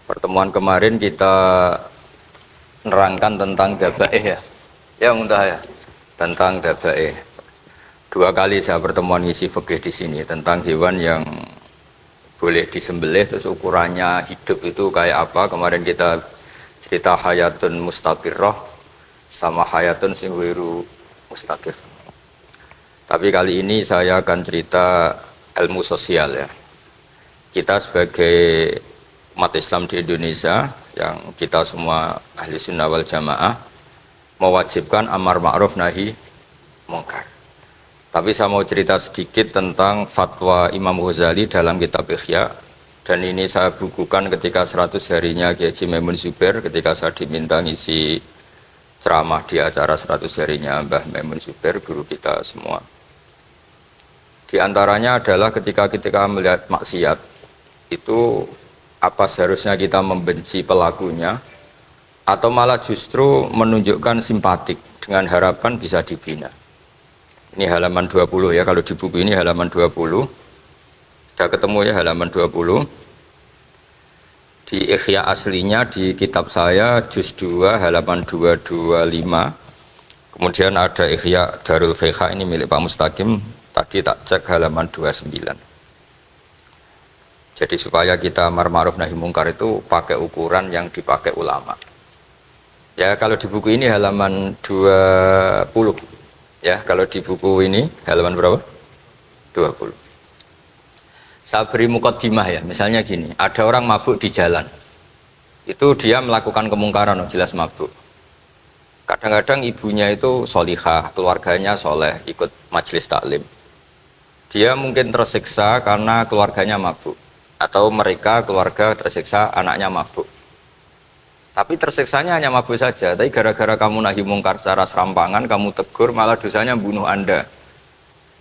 Pertemuan kemarin kita nerangkan tentang dabaih ya. Ya Muntah ya. Tentang dabaih. Dua kali saya pertemuan ngisi fikih di sini tentang hewan yang boleh disembelih terus ukurannya hidup itu kayak apa. Kemarin kita cerita hayatun mustaqirrah sama hayatun singwiru mustaqir. Tapi kali ini saya akan cerita ilmu sosial ya. Kita sebagai umat Islam di Indonesia yang kita semua ahli sunnah wal jamaah mewajibkan amar ma'ruf nahi mungkar. Tapi saya mau cerita sedikit tentang fatwa Imam Ghazali dalam kitab Ihya, dan ini saya bukukan ketika 100 harinya Kiai Haji Maimun Zubair ketika saya diminta ngisi ceramah di acara 100 harinya Mbah Maimun Zubair, guru kita semua. Di antaranya adalah ketika melihat maksiat itu apa seharusnya kita membenci pelakunya atau malah justru menunjukkan simpatik dengan harapan bisa dibina. Ini halaman 20 ya, kalau di buku ini halaman 20. Sudah ketemu ya halaman 20. Di Ihya aslinya di kitab saya juz 2 halaman 225. Kemudian ada Ihya Darul Fiqh ini milik Pak Mustaqim, tadi tak cek halaman 29. Jadi supaya kita amar ma'ruf nahi mungkar itu pakai ukuran yang dipakai ulama. Ya kalau di buku ini halaman 20. Ya kalau di buku ini halaman berapa? 20. Saya beri mukaddimah ya, misalnya gini, ada orang mabuk di jalan. Itu dia melakukan kemungkaran, jelas mabuk. Kadang-kadang ibunya itu solihah, keluarganya soleh, ikut majelis taklim. Dia mungkin tersiksa karena keluarganya mabuk, atau mereka keluarga tersiksa anaknya mabuk. Tapi tersiksanya hanya mabuk saja, tapi gara-gara kamu nahi mungkar secara serampangan, kamu tegur, malah dosanya bunuh Anda.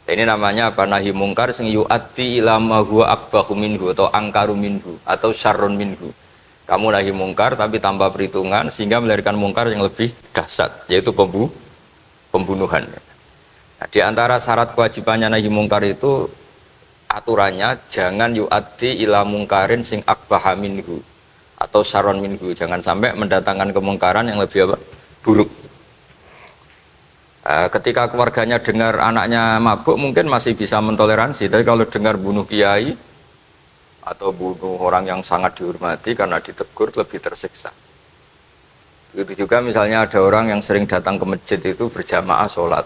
Ini namanya apa? Nahi mungkar sing yu'addi ila ma huwa akbahu minhu atau angkaru minhu atau syarrun minhu. Kamu nahi mungkar tapi tanpa perhitungan sehingga melahirkan mungkar yang lebih dahsyat, yaitu pembunuhan. Nah, di antara syarat kewajibannya nahi mungkar itu aturannya jangan yu'addi ila mungkarin sing akbaha minhu atau syarrun minhu, jangan sampai mendatangkan kemungkaran yang lebih apa? Buruk. Ketika keluarganya dengar anaknya mabuk mungkin masih bisa mentoleransi, tapi kalau dengar bunuh kiai atau bunuh orang yang sangat dihormati karena ditegur lebih tersiksa. Begitu juga misalnya ada orang yang sering datang ke masjid itu berjamaah sholat,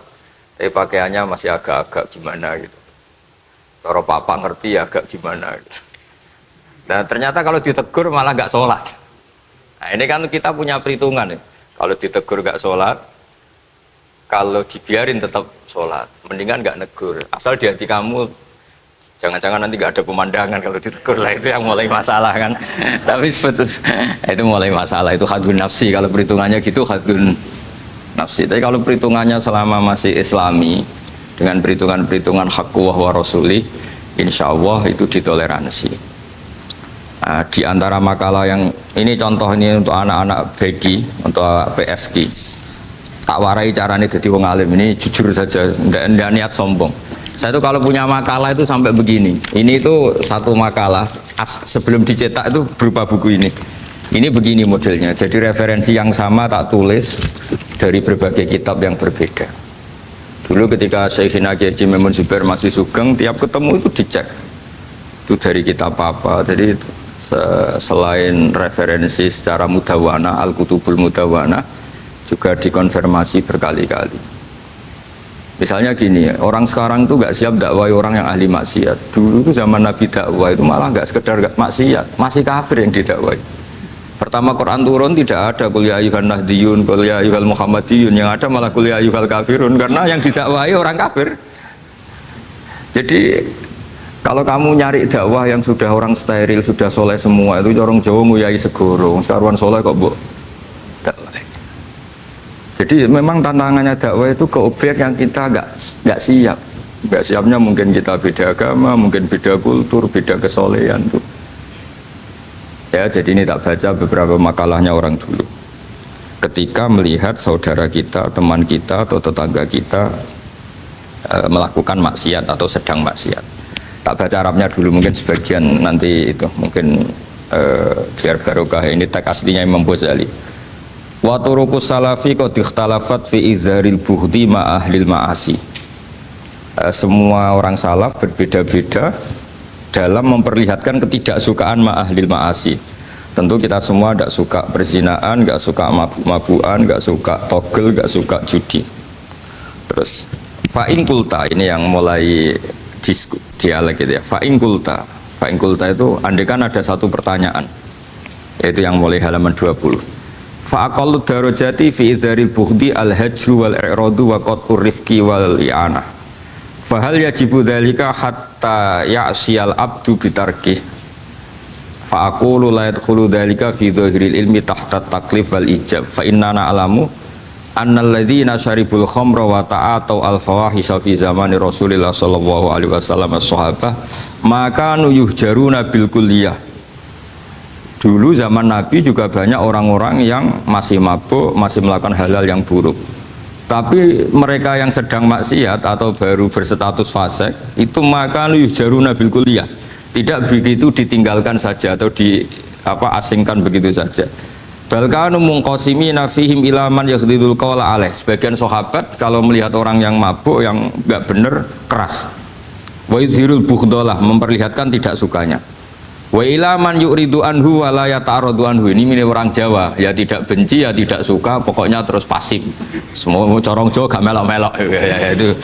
tapi pakaiannya masih agak-agak gimana gitu. Cara papa ngerti ya agak gimana gitu. Nah ternyata kalau ditegur malah gak sholat. Nah ini kan kita punya perhitungan ya. Kalau ditegur gak sholat, kalau dibiarin tetap sholat, mendingan gak negur. Asal di hati kamu jangan-jangan nanti gak ada pemandangan kalau ditegur lah, itu yang mulai masalah kan. Tapi sebetulnya itu mulai masalah, itu hadun nafsi. Kalau perhitungannya gitu hadun nafsi. Tapi kalau perhitungannya selama masih islami dengan perhitungan-perhitungan haqqullah wa rasulih, insya Allah itu ditoleransi. Nah, di antara makalah yang ini contoh ini untuk anak-anak BG, untuk PSG, tak warai caranya jadi wong alim ini jujur saja, enggak niat sombong. Saya tuh kalau punya makalah itu sampai begini. Ini itu satu makalah sebelum dicetak itu berupa buku ini. Ini begini modelnya. Jadi referensi yang sama tak tulis dari berbagai kitab yang berbeda. Dulu ketika Syekhina Kiai Haji Maimun Zubair masih sugeng, tiap ketemu itu dicek. Itu dari kitab apa. Jadi selain referensi secara mudawana, Al-Kutubul Mudawana, juga dikonfirmasi berkali-kali. Misalnya gini, orang sekarang itu gak siap dakwai orang yang ahli maksiat. Dulu itu zaman Nabi dakwah itu malah gak sekedar maksiat, masih kafir yang didakwai. Pertama Quran turun tidak ada qul ya ayyuhan nahdiyun, qul ya ayyuhal muhammadiyun, yang ada malah qul ya ayyuhal kafirun, karena yang didakwai orang kafir. Jadi kalau kamu nyari dakwah yang sudah orang steril, sudah soleh semua, itu orang Jawa nguyai segoro, sekarang soleh kok mbok dakwah. Jadi memang tantangannya dakwah itu ke objek yang kita nggak siap. Nggak siapnya mungkin kita beda agama, mungkin beda kultur, beda kesolehan tuh. Ya, jadi ini tak baca beberapa makalahnya orang dulu. Ketika melihat saudara kita, teman kita atau tetangga kita melakukan maksiat atau sedang maksiat. Tak baca Arabnya dulu, mungkin sebagian nanti itu mungkin biar barokah. Ini teks aslinya Imam Ghazali. Wa turuqus salafi qad ikhtalafat fi izharil bughdi ma ahlil ma'asi. Semua orang salaf berbeda-beda dalam memperlihatkan ketidaksukaan ma ahlil ma'asi. Tentu kita semua tidak suka perzinaan, nggak suka mabuk-mabukan, nggak suka togel, nggak suka judi. Terus fa'in kulta, ini yang mulai dialek gitu ya. Fa'in kulta itu andekan ada satu pertanyaan, yaitu yang mulai halaman 20. Fa'aqallu darajati fi izharil bughdi al-hajru wal i'radu wa qat'ur rifqi wal i'anah. Fahal yajibu dzalika hatta ya'siyal abdu bitarkih. Fa'aqulu la yadkhulu dzalika fi dhahiril ilmi tahta taklif wal ijab. Fa inna na'lamu annal ladzina syaribul khamra wa ta'atau al fawahisha fi zamani Rasulillah sallallahu alaihi wasallam as-sahabah maka yuhjaruna bil kulliyah. Dulu zaman Nabi juga banyak orang-orang yang masih mabuk, masih melakukan hal-hal yang buruk. Tapi mereka yang sedang maksiat atau baru berstatus fasik itu maka yuhjaruna bil kulliyah. Tidak begitu ditinggalkan saja atau asingkan begitu saja. Balkanu mungqasimina fihim ilaman yakhdidul qawla alaih. Sebagian sahabat kalau melihat orang yang mabuk, yang enggak benar, keras. Wa yuzhirul bughdalah, memperlihatkan tidak sukanya. Wa ilaman yu'ridu anhu wa la yata'arradu anhu. Ini milik orang Jawa, ya tidak benci, ya tidak suka, pokoknya terus pasif. Semua corong Jawa gak melok-melok ya, itu.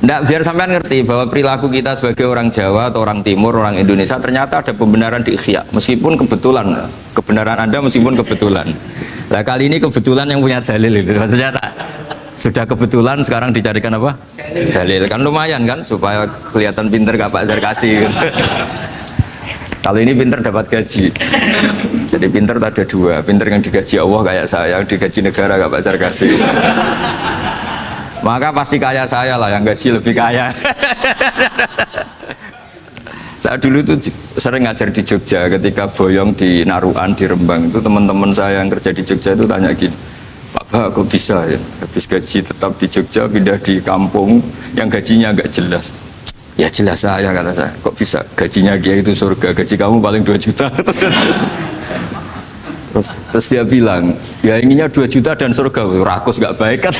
Nggak, biar sampean ngerti bahwa perilaku kita sebagai orang Jawa atau orang Timur, orang Indonesia ternyata ada pembenaran di ikhya, meskipun kebetulan, kebenaran Anda meskipun kebetulan. Nah kali ini kebetulan yang punya dalil itu, maksudnya sudah kebetulan sekarang dicarikan apa? Dalil, kan lumayan kan, supaya kelihatan pinter gak Pak Zarkasi gitu. Kalau ini pinter dapat gaji, jadi pinter ada dua, pinter yang digaji Allah kayak saya, yang digaji negara gak Pak Zarkasi. Maka pasti kaya saya lah, yang gaji lebih kaya. Saya dulu itu sering ngajar di Jogja, ketika boyong di Naruan, di Rembang itu teman-teman saya yang kerja di Jogja itu tanya gini, Pak kok bisa ya habis gaji tetap di Jogja pindah di kampung yang gajinya agak jelas. Ya jelas saya, kata saya, kok bisa gajinya dia itu surga, gaji kamu paling 2 juta. Terus dia bilang, ya inginnya 2 juta dan surga, rakus gak baik kan.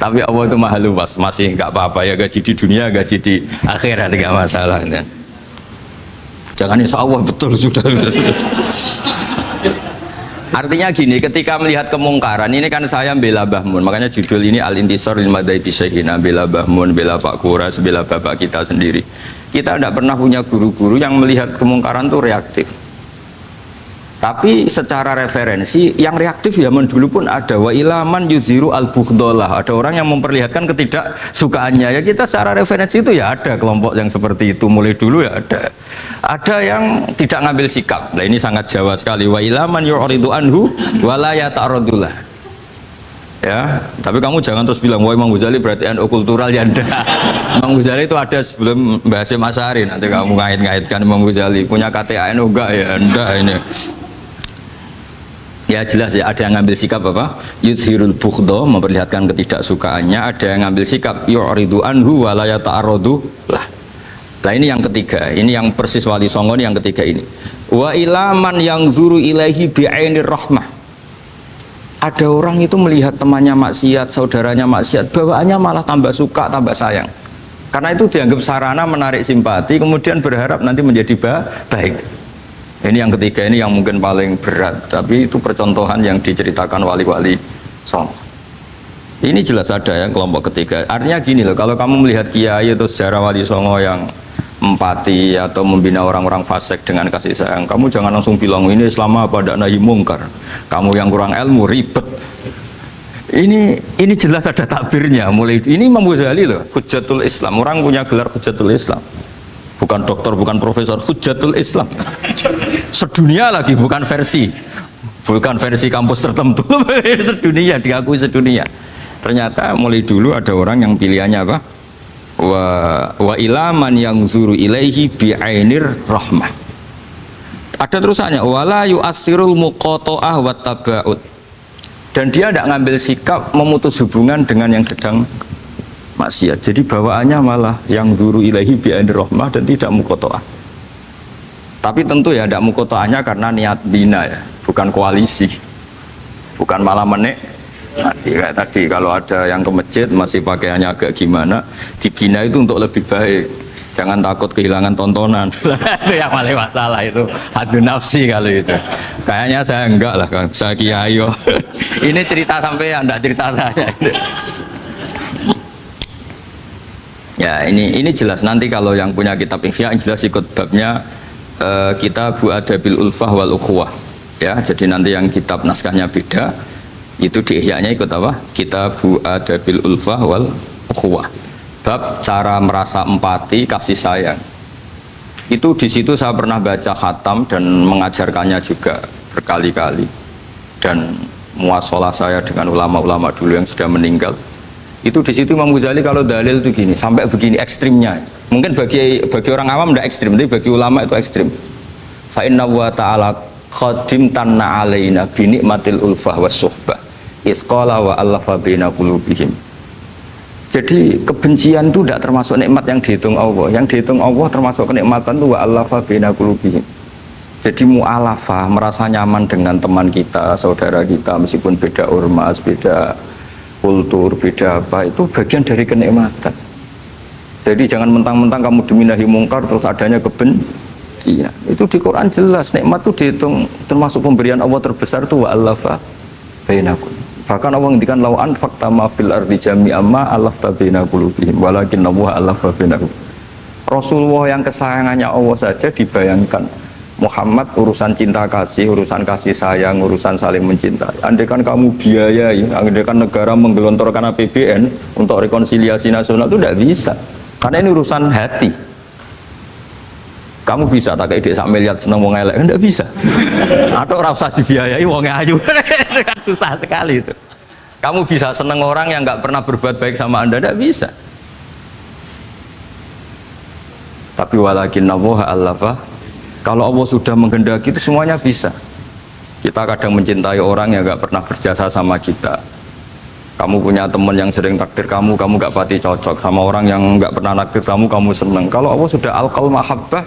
Tapi Allah itu maha luas, masih nggak apa-apa ya, gaji di dunia, gaji di akhirat nggak masalah kan? Jangan insya Allah betul sudah. Artinya gini, ketika melihat kemungkaran ini kan saya bela Mbah Mun, makanya judul ini Al-Intisar lil Madhaib Syekhina, bela Mbah Mun, bela Pak Kuras, bela bapak kita sendiri. Kita tidak pernah punya guru-guru yang melihat kemungkaran itu reaktif. Tapi secara referensi yang reaktif zaman dulu pun ada. Wa ilaman yuziru al-bughdalah, ada orang yang memperlihatkan ketidaksukaannya. Ya kita secara referensi itu ya ada kelompok yang seperti itu, mulai dulu ya ada. Ada yang tidak ngambil sikap. Nah ini sangat Jawa sekali. Wa ilaman yu'ridu anhu wa la yata'arradulah. Ya, tapi kamu jangan terus bilang wah Imam Ghazali berarti NU kultural, ya enggak. Imam Ghazali itu ada sebelum Mbah Hasyim Asy'ari, nanti kamu ngait-ngaitkan Imam Ghazali punya KTA NU enggak, ya enggak ini. Ya jelas ya, ada yang ngambil sikap apa? Yuzhirul bughda, memperlihatkan ketidaksukaannya. Ada yang ngambil sikap yu'ridu anhu wa la yata'arradu lah. Nah ini yang ketiga, ini yang persis Wali Songo ini yang ketiga ini. Wa ilaman yang zuru ilaihi bi'ainir rahmah. Ada orang itu melihat temannya maksiat, saudaranya maksiat, bawaannya malah tambah suka, tambah sayang. Karena itu dianggap sarana menarik simpati, kemudian berharap nanti menjadi baik. Ini yang ketiga, ini yang mungkin paling berat, tapi itu percontohan yang diceritakan wali-wali Songo. Ini jelas ada ya kelompok ketiga. Artinya gini loh, kalau kamu melihat kiai atau sejarah Wali Songo yang empati atau membina orang-orang fasik dengan kasih sayang, kamu jangan langsung bilang ini Islam apa, tidak nahi mungkar. Kamu yang kurang ilmu ribet. Ini jelas ada takbirnya. Mulai ini Imam Ghazali loh, Hujjatul Islam. Orang punya gelar Hujjatul Islam. Bukan dokter, bukan profesor, Hujjatul Islam. Sedunia lagi, bukan versi kampus tertentu. Sedunia, diakui sedunia. Ternyata mulai dulu ada orang yang pilihannya apa? Wa ilaman yang zuru ilaihi bi'ainir rahmah. Ada terusannya, wala yu'athirul muqata'ah wa taba'ud. Dan dia tidak ngambil sikap memutus hubungan dengan yang sedang maksiat. Jadi bawaannya malah yang zuru ilaihi bi'ainir rahmah dan tidak muqata'ah. Tapi tentu ya tidak mukotoahnya karena niat bina ya, bukan koalisi, bukan malah menik. Nanti kayak tadi kalau ada yang ke masjid masih pakaiannya agak gimana, dibina itu untuk lebih baik. Jangan takut kehilangan tontonan. Itu yang paling masalah itu. Hadu nafsi kalau itu. Kayaknya saya enggak lah, saya kiai. Ini cerita sampai enggak cerita saya. Ya ini jelas nanti kalau yang punya kitab Ihya jelas ikut babnya. Kitabu Adabil Ulfah wal Ukhuwah ya, jadi nanti yang kitab naskahnya beda itu di Ihya-nya ikut apa? Kitabu Adabil Ulfah wal Ukhuwah, bab cara merasa empati kasih sayang. Itu di situ saya pernah baca khatam dan mengajarkannya juga berkali-kali, dan muasalah saya dengan ulama-ulama dulu yang sudah meninggal. Itu di situ Imam Ghazali kalau dalil itu gini, sampai begini ekstrimnya. Mungkin bagi orang awam tidak ekstrim, tapi bagi ulama itu ekstrim. Fa inna wa ta'ala qadim tanna alaina bi nikmatil ulfah was suhbah isqala wa allafa baina qulubihim. Jadi kebencian itu tidak termasuk nikmat yang dihitung Allah. Yang dihitung Allah termasuk kenikmatan itu wa allafa baina qulubihim. Jadi mu'alafah, merasa nyaman dengan teman kita, saudara kita, meskipun beda ormas, beda kultur, beda apa, itu bagian dari kenikmatan. Jadi jangan mentang-mentang kamu demi nahi mungkar terus adanya kebencian. Itu di Quran jelas, nikmat itu dihitung termasuk pemberian Allah terbesar itu wa allafa bainakum. Bahkan Allah ngendikan lau anfaqta ma fil ardi jami'an ma allafta baina qulubihim walakin Allah allafa bainakum. Rasulullah yang kesayangannya Allah saja dibayangkan Muhammad urusan cinta kasih, urusan kasih sayang, urusan saling mencintai. Andai kan kamu biayai, andai kan negara menggelontorkan APBN untuk rekonsiliasi nasional itu tidak bisa. Karena ini urusan hati. Kamu bisa tak kayak sak miliar seneng wong elek, enggak bisa. Atau ora usah dibiayai wong ayu. Itu kan susah sekali itu. Kamu bisa seneng orang yang nggak pernah berbuat baik sama Anda, enggak bisa. Tapi walakin Allah allafa. Kalau Allah sudah menghendaki itu semuanya bisa. Kita kadang mencintai orang yang nggak pernah berjasa sama kita. Kamu punya teman yang sering takdir kamu nggak pati cocok sama orang yang nggak pernah naktir kamu seneng. Kalau Allah sudah alqal mahabbah,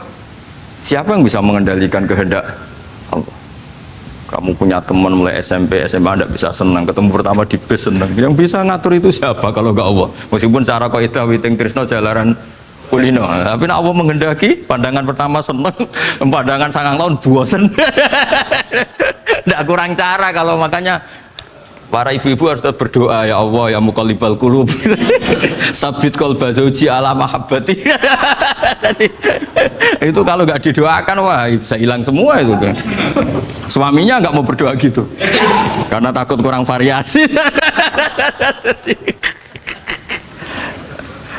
siapa yang bisa mengendalikan kehendak Allah? Kamu punya teman mulai SMP, SMA nggak bisa senang, ketemu pertama di bis senang. Yang bisa ngatur itu siapa kalau nggak Allah? Meskipun cara kau itu witing Trisno jalaran kulino, tapi Allah menghendaki pandangan pertama seneng, pandangan sangang tahun bosen. Nggak kurang cara kalau makanya. Para ibu-ibu harus berdoa, ya Allah ya muqallibal qulub sabit qalba zauji ala mahabbati. Itu kalau nggak didoakan wah bisa hilang semua itu kan. Suaminya nggak mau berdoa gitu karena takut kurang variasi.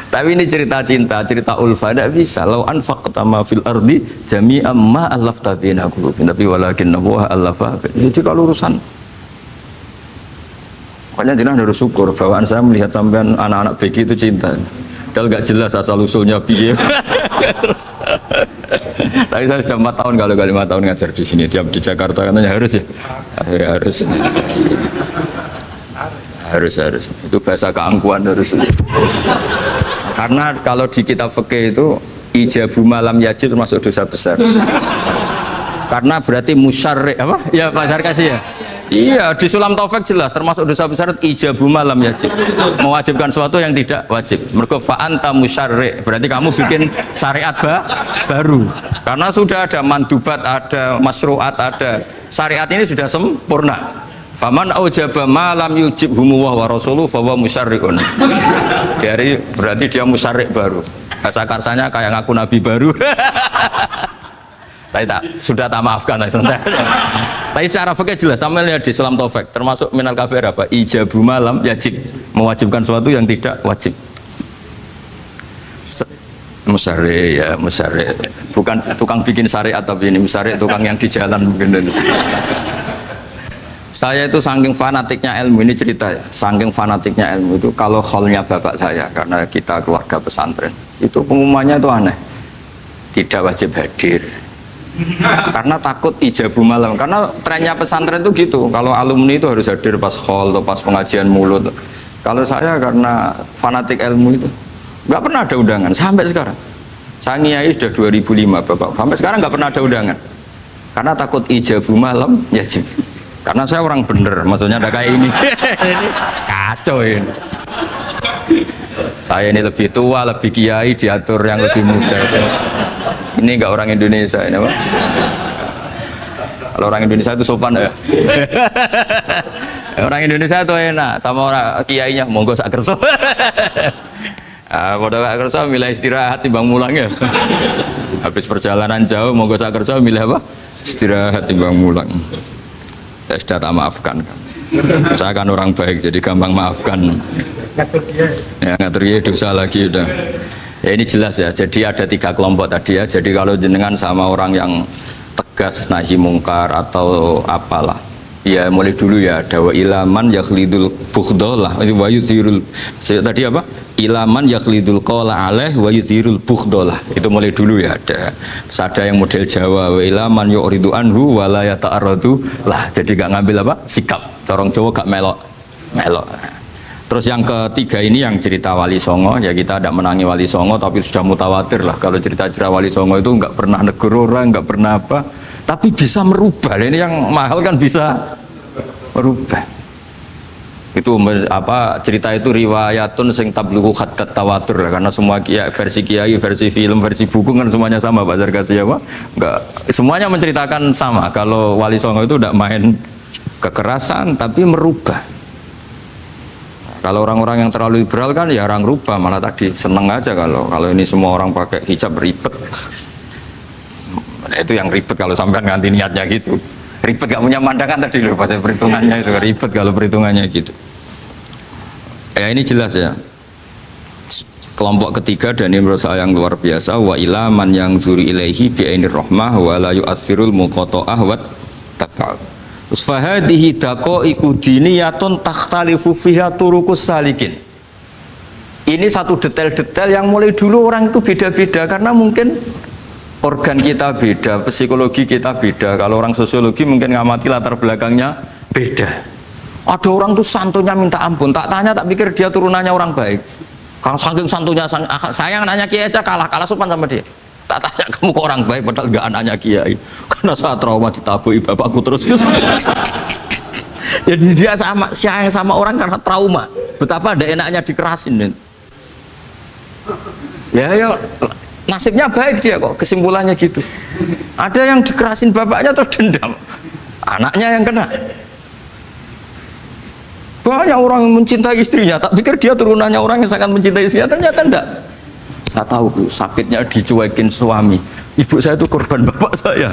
Tapi ini cerita cinta, cerita ulfa tidak bisa. Lau anfaqta ma fil ardi jami'an ma allafta baina qulubihim, tapi walakin Allah allafa. Jadi kalau urusan makanya jenengan harus syukur bawaan saya melihat sampean anak-anak BG itu cinta. Padahal nggak jelas asal usulnya piye. Terus tapi saya sudah 4 tahun kalau 5 tahun ngajar di sini. Tiap di Jakarta katanya harus ya. Akhirnya harus. Itu bahasa keangkuhan harus. Karena kalau di kitab fikih itu ijabu malam yajib termasuk dosa besar. Karena berarti musyarri apa? Ya Pak Sarkasi ya. Iya, di Sulam Taufik jelas termasuk dosa besar ijabu malam yajib, mewajibkan sesuatu yang tidak wajib. Mergo fa anta musyarri, berarti kamu bikin syariat baru. Karena sudah ada mandubat, ada masruat, ada syariat ini sudah sempurna. Faman aujaba malam yujib humuwah wa rasuluh fa huwa musyarriun. Dari berarti dia musyarrik baru. Bahasa karsanya kayak ngaku nabi baru. Sudah tak maafkan santai. Tapi secara fikih jelas sama lihat di Sulam Taufik termasuk minal kabair apa ijabu malam yajib, mewajibkan sesuatu yang tidak wajib. Musyarri ya musyarri, bukan tukang bikin syariat tapi ini musyarri tukang yang di jalan mungkin. Saya itu saking fanatiknya ilmu, ini cerita ya, saking fanatiknya ilmu itu kalau hallnya bapak saya karena kita keluarga pesantren itu pengumumannya itu aneh, tidak wajib hadir. Karena takut ijabu malam, karena trennya pesantren itu gitu, kalau alumni itu harus hadir pas hall atau pas pengajian mulut. Kalau saya karena fanatik ilmu itu nggak pernah ada undangan sampai sekarang. Saya ngiyai sudah 2005 Bapak. Sampai sekarang nggak pernah ada undangan. Karena takut ijabu malam yajib. Karena saya orang bener, maksudnya ada kayak ini. Ini kacau ini. Saya ini lebih tua, lebih kiai, diatur yang lebih muda. Ini enggak orang Indonesia ini, Pak. Kalau orang Indonesia itu sopan ya. Orang Indonesia itu enak, sama orang kiainya monggo sak kerso. Pada sak kerso milih istirahat timbang mulang ya. Habis perjalanan jauh monggo sak kerso milih apa? Istirahat timbang mulang. Ya sudah tak maafkan. Saya kan orang baik jadi gampang maafkan. Ya ngatur dia dosa lagi udah. Ya ini jelas ya. Jadi ada 3 kelompok tadi ya. Jadi kalau jenengan sama orang yang tegas nahi mungkar atau apalah, ya mulai dulu ya ada wa ilaman yakhlidul bughdalah wa yudhirul tadi apa ilaman yakhlidul qala alaih wa yudhirul bughdalah, itu mulai dulu ya ada. Terus ada yang model Jawa wa ilaman yu'ridu anhu wa la yata'arradu lah, jadi gak ngambil apa sikap, corong Jawa gak melok. Terus yang ketiga ini yang cerita Wali Songo, ya kita tidak menangi Wali Songo tapi sudah mutawatir lah kalau cerita-cerita Wali Songo itu nggak pernah negur orang, nggak pernah apa, tapi bisa merubah. Ini yang mahal kan bisa merubah. Itu apa cerita itu riwayatun sing tablughu hatta tawatur, karena semua versi kiai, versi film, versi buku kan semuanya sama Pak Zarkasi apa? Enggak, semuanya menceritakan sama. Kalau Wali Songo itu tidak main kekerasan tapi merubah. Kalau orang-orang yang terlalu liberal kan ya orang rubah, malah tadi seneng aja kalau ini semua orang pakai hijab ribet. Nah, itu yang ribet kalau sampai ganti niatnya gitu. Ribet gak punya pandangan tadi loh pada perhitungannya itu ribet kalau perhitungannya gitu. Ya ini jelas ya. Kelompok ketiga dan ini menurut saya yang luar biasa, wa ila man yang zuri ilaihi bi ainir rahmah wa la yu'athirul muqata'ah wa tabal. Terus fahadihi daqaiqu diniyatun takhtalifu fiha turuqus salikin. Ini satu detail-detail yang mulai dulu orang itu beda-beda karena mungkin organ kita beda, psikologi kita beda. Kalau orang sosiologi mungkin ngamati latar belakangnya beda. Ada orang tuh santunya minta ampun, tak tanya tak pikir dia turunannya orang baik. Kalau saking santunya sayang nanya kiai aja kalah sopan sama dia. Tak tanya kamu kok orang baik padahal gak anaknya kiai, karena saat trauma ditabui bapakku terus. Jadi dia sayang sama orang karena trauma. Betapa ada enaknya dikerasin. Ya nasibnya baik dia kok, kesimpulannya gitu. Ada yang dikerasin bapaknya terus dendam, anaknya yang kena. Banyak orang yang mencintai istrinya, tak pikir dia turunannya orang yang sangat mencintai istrinya, ternyata enggak. Saya tahu sakitnya dicuekin suami, ibu saya itu korban bapak saya.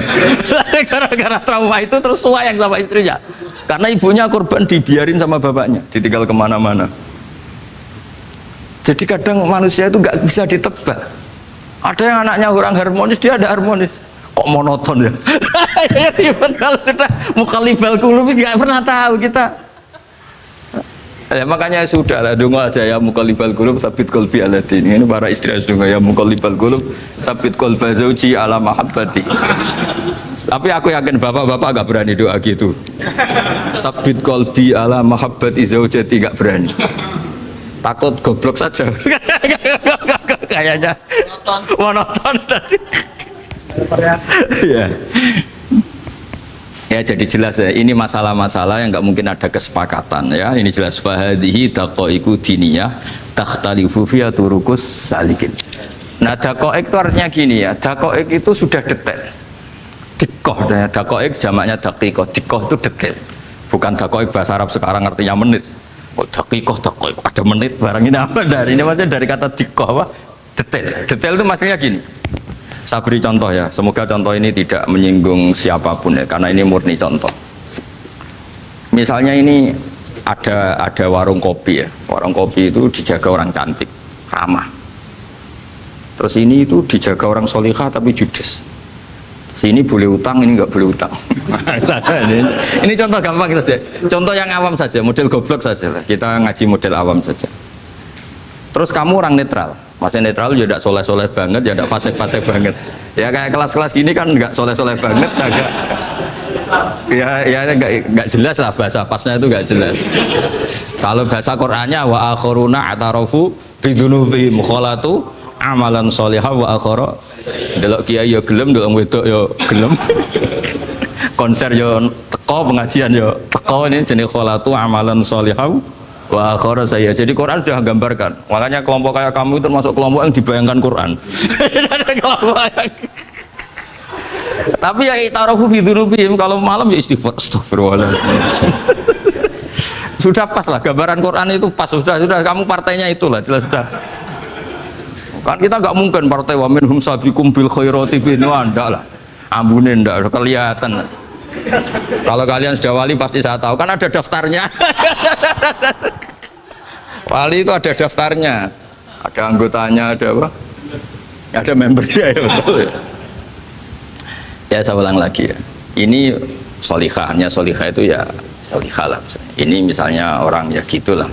Gara-gara trauma itu terus sayang sama istrinya, karena ibunya korban dibiarin sama bapaknya, ditinggal kemana-mana. Jadi kadang manusia itu nggak bisa ditebak. Ada yang anaknya orang harmonis, dia ada harmonis, kok monoton ya. Kalau sudah mukallibal qulub nggak pernah tahu kita. Ya, makanya sudah lah donga aja ya mukallibal qulub sabit qalbi ala din. Ini para istri harus donga ya mukallibal qulub sabit qalba zauji ala mahabbati. Tapi aku yakin bapak-bapak gak berani doa gitu. Sabit qalbi ala mahabbati zaujati gak berani. Takut goblok saja. Kayaknya monoton tadi. Ya. Ya jadi jelas ya, ini masalah-masalah yang nggak mungkin ada kesepakatan ya. Ini jelas fahadihi daqaiqu diniyah takhtalifu fiha turuqus salikin. Nah daqaiq itu artinya gini ya, daqaiq itu sudah detail. Dikoh, daqaiq jamaknya daqiqah, dikoh itu detail. Bukan daqaiq bahasa Arab sekarang artinya menit. Oh daqiqah, daqaiq ada menit barang ini apa dari ini maksudnya dari kata dikoh apa? Detail. Detail itu maksudnya gini. Saya beri contoh ya, semoga contoh ini tidak menyinggung siapapun ya, karena ini murni contoh. Misalnya ini ada warung kopi ya, warung kopi itu dijaga orang cantik, ramah. Terus ini itu dijaga orang solihah tapi judes. Sini boleh utang, ini nggak boleh utang. Ini contoh gampang saja, contoh yang awam saja, model goblok saja lah. Kita ngaji model awam saja. Terus kamu orang netral. Masih netral ya tidak soleh-soleh banget, ya tidak fasik-fasik banget. Ya kayak kelas-kelas gini kan nggak soleh-soleh banget, agak ya nggak jelas lah bahasa pasnya itu nggak jelas. Kalau bahasa Qur'annya wa akhiruna atarafu bidunubihim kholatu amalan sholihan wa akhara. Delok kiai ya gelem, delok wedok ya gelem. Konser ya teko, pengajian ya teko, ini jenis kholatu amalan sholihan wa akhara saya. Jadi Quran sudah gambarkan. Makanya kelompok kayak kamu itu termasuk kelompok yang dibayangkan Quran. Tapi ya itarafu fi dzunubihim, kalau malam ya istighfar, astagfirullahaladzim. Sudah pas lah gambaran Quran itu pas, sudah kamu partainya itulah jelas sudah. Kan kita nggak mungkin partai wa minhum sabiqum bil khairati bin anda lah. Ambune ndak kelihatan. Kalau kalian sudah wali pasti saya tahu, kan ada daftarnya. Wali itu ada daftarnya, ada anggotanya, ada apa? Ada membernya ya betul. Ya saya ulang lagi ya. Ini solihahnya, solihah itu ya solihah lah. Ini misalnya orang ya gitulah.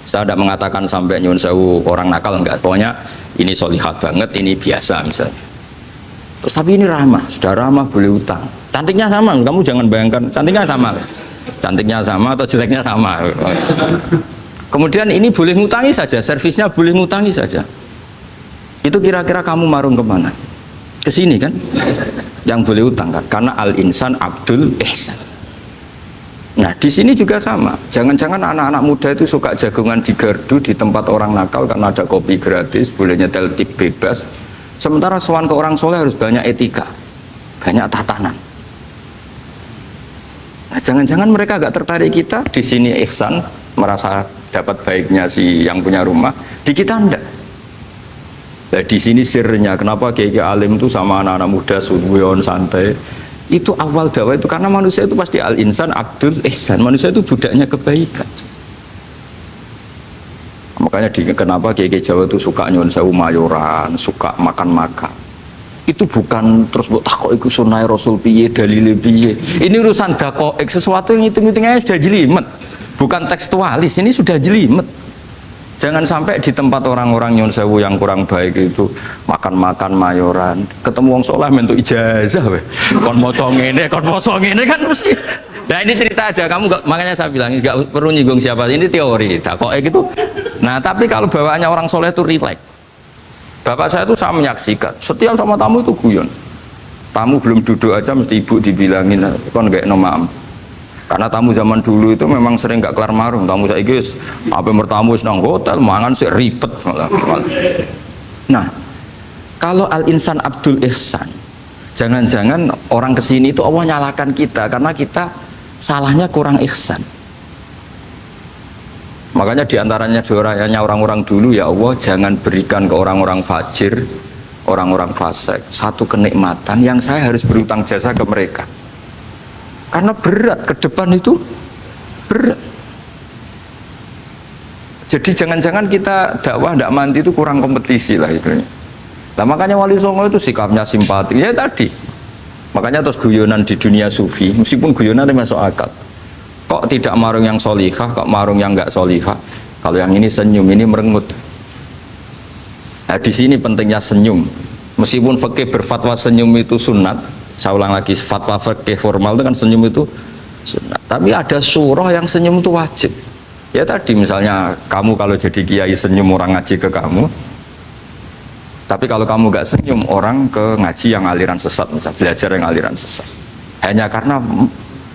Saya tidak mengatakan sampai nyun sewu orang nakal, enggak. Pokoknya ini solihah banget, ini biasa misalnya. Terus tapi ini ramah, sudah ramah boleh utang. Cantiknya sama, kamu jangan bayangkan cantiknya sama. Cantiknya sama atau jeleknya sama. Kemudian ini boleh ngutangi saja, servisnya boleh ngutangi saja. Itu kira-kira kamu marung kemana? Ke sini kan? Yang boleh utang kan? Karena al-insan abdul ihsan. Nah di sini juga sama. Jangan-jangan anak-anak muda itu suka jagongan di gardu di tempat orang nakal karena ada kopi gratis, boleh nyetel tip bebas. Sementara sowan ke orang soleh harus banyak etika, banyak tatanan. Nah, jangan-jangan mereka agak tertarik kita di sini ihsan, merasa dapat baiknya si yang punya rumah, di kita enggak. Nah, di sini sirnya kenapa kiai alim itu sama anak-anak muda suwon santai. Itu awal dakwah itu karena manusia itu pasti al-insan abdul ihsan, manusia itu budaknya kebaikan. Makanya kenapa kiai Jawa itu suka nyuwun sewu mayoran, suka makan-makan. Itu bukan terus buat takok iku sunah Rasul piye, dalile piye. Ini urusan dakoek, sesuatu yang hitung-hitungannya sudah jelimet. Bukan tekstualis, ini sudah jelimet. Jangan sampai di tempat orang-orang nyuwun sewu yang kurang baik itu makan-makan mayoran, ketemu wong saleh mentuk ijazah weh. Kon maca ngene, kon maca ngene kan mesti. Nah ini cerita aja, kamu gak, makanya saya bilang nggak perlu nyinggung siapa, ini teori dakoek itu. Nah tapi kalau bawaannya orang soleh itu relax. Bapak saya itu saya menyaksikan, setiap sama tamu itu guyon. Tamu belum duduk aja mesti ibu dibilangin, kon gak nomam. Karena tamu zaman dulu itu memang sering gak kelar marung. Tamu saya guys, apa mertamu senang hotel, mangan sih ribet malah. Nah, kalau al-insan abdul ihsan, jangan-jangan orang kesini itu Allah nyalakan kita karena kita salahnya kurang ihsan. Makanya diantaranya doanya orang-orang dulu, ya Allah jangan berikan ke orang-orang fajir, orang-orang fasik satu kenikmatan yang saya harus berutang jasa ke mereka. Karena berat, ke depan itu berat. Jadi jangan-jangan kita dakwah tidak mandi itu kurang kompetisi lah istilahnya. Nah makanya Wali Songo itu sikapnya simpatik, ya tadi. Makanya terus guyonan di dunia sufi, meskipun guyonan itu masuk akal. Kok tidak marung yang solihah, kok marung yang enggak solihah? Kalau yang ini senyum, ini merengut. Nah di sini pentingnya senyum. Meskipun fikih berfatwa senyum itu sunat, saya ulang lagi, fatwa fikih formal itu kan senyum itu sunat. Tapi ada surah yang senyum itu wajib. Ya tadi misalnya kamu kalau jadi kiai senyum orang ngaji ke kamu. Tapi kalau kamu gak senyum orang ke ngaji yang aliran sesat, misalnya belajar yang aliran sesat. Hanya karena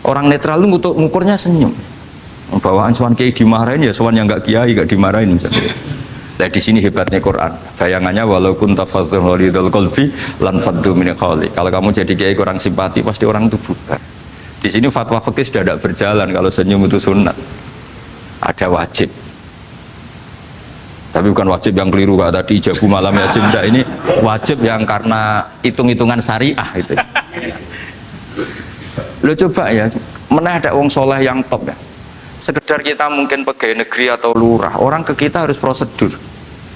orang netral itu ngukurnya senyum. Bawaan sowan kiai dimarahin ya sowan yang gak kiai gak dimarahin misalnya. Nah di sini hebatnya Quran. Bayangannya walaupun tafadzul walidul qalbi lan faddu min qawli. Kalau kamu jadi kiai kurang simpati pasti orang itu bubar. Di sini fatwa fikih sudah tidak berjalan kalau senyum itu sunat. Ada wajib. Tapi bukan wajib yang keliru Kak tadi ijabu malam ya enggak, ini wajib yang karena hitung-hitungan syariah itu. Lo coba ya, mana ada wong soleh yang top ya. Sekedar kita mungkin pegawai negeri atau lurah, orang ke kita harus prosedur.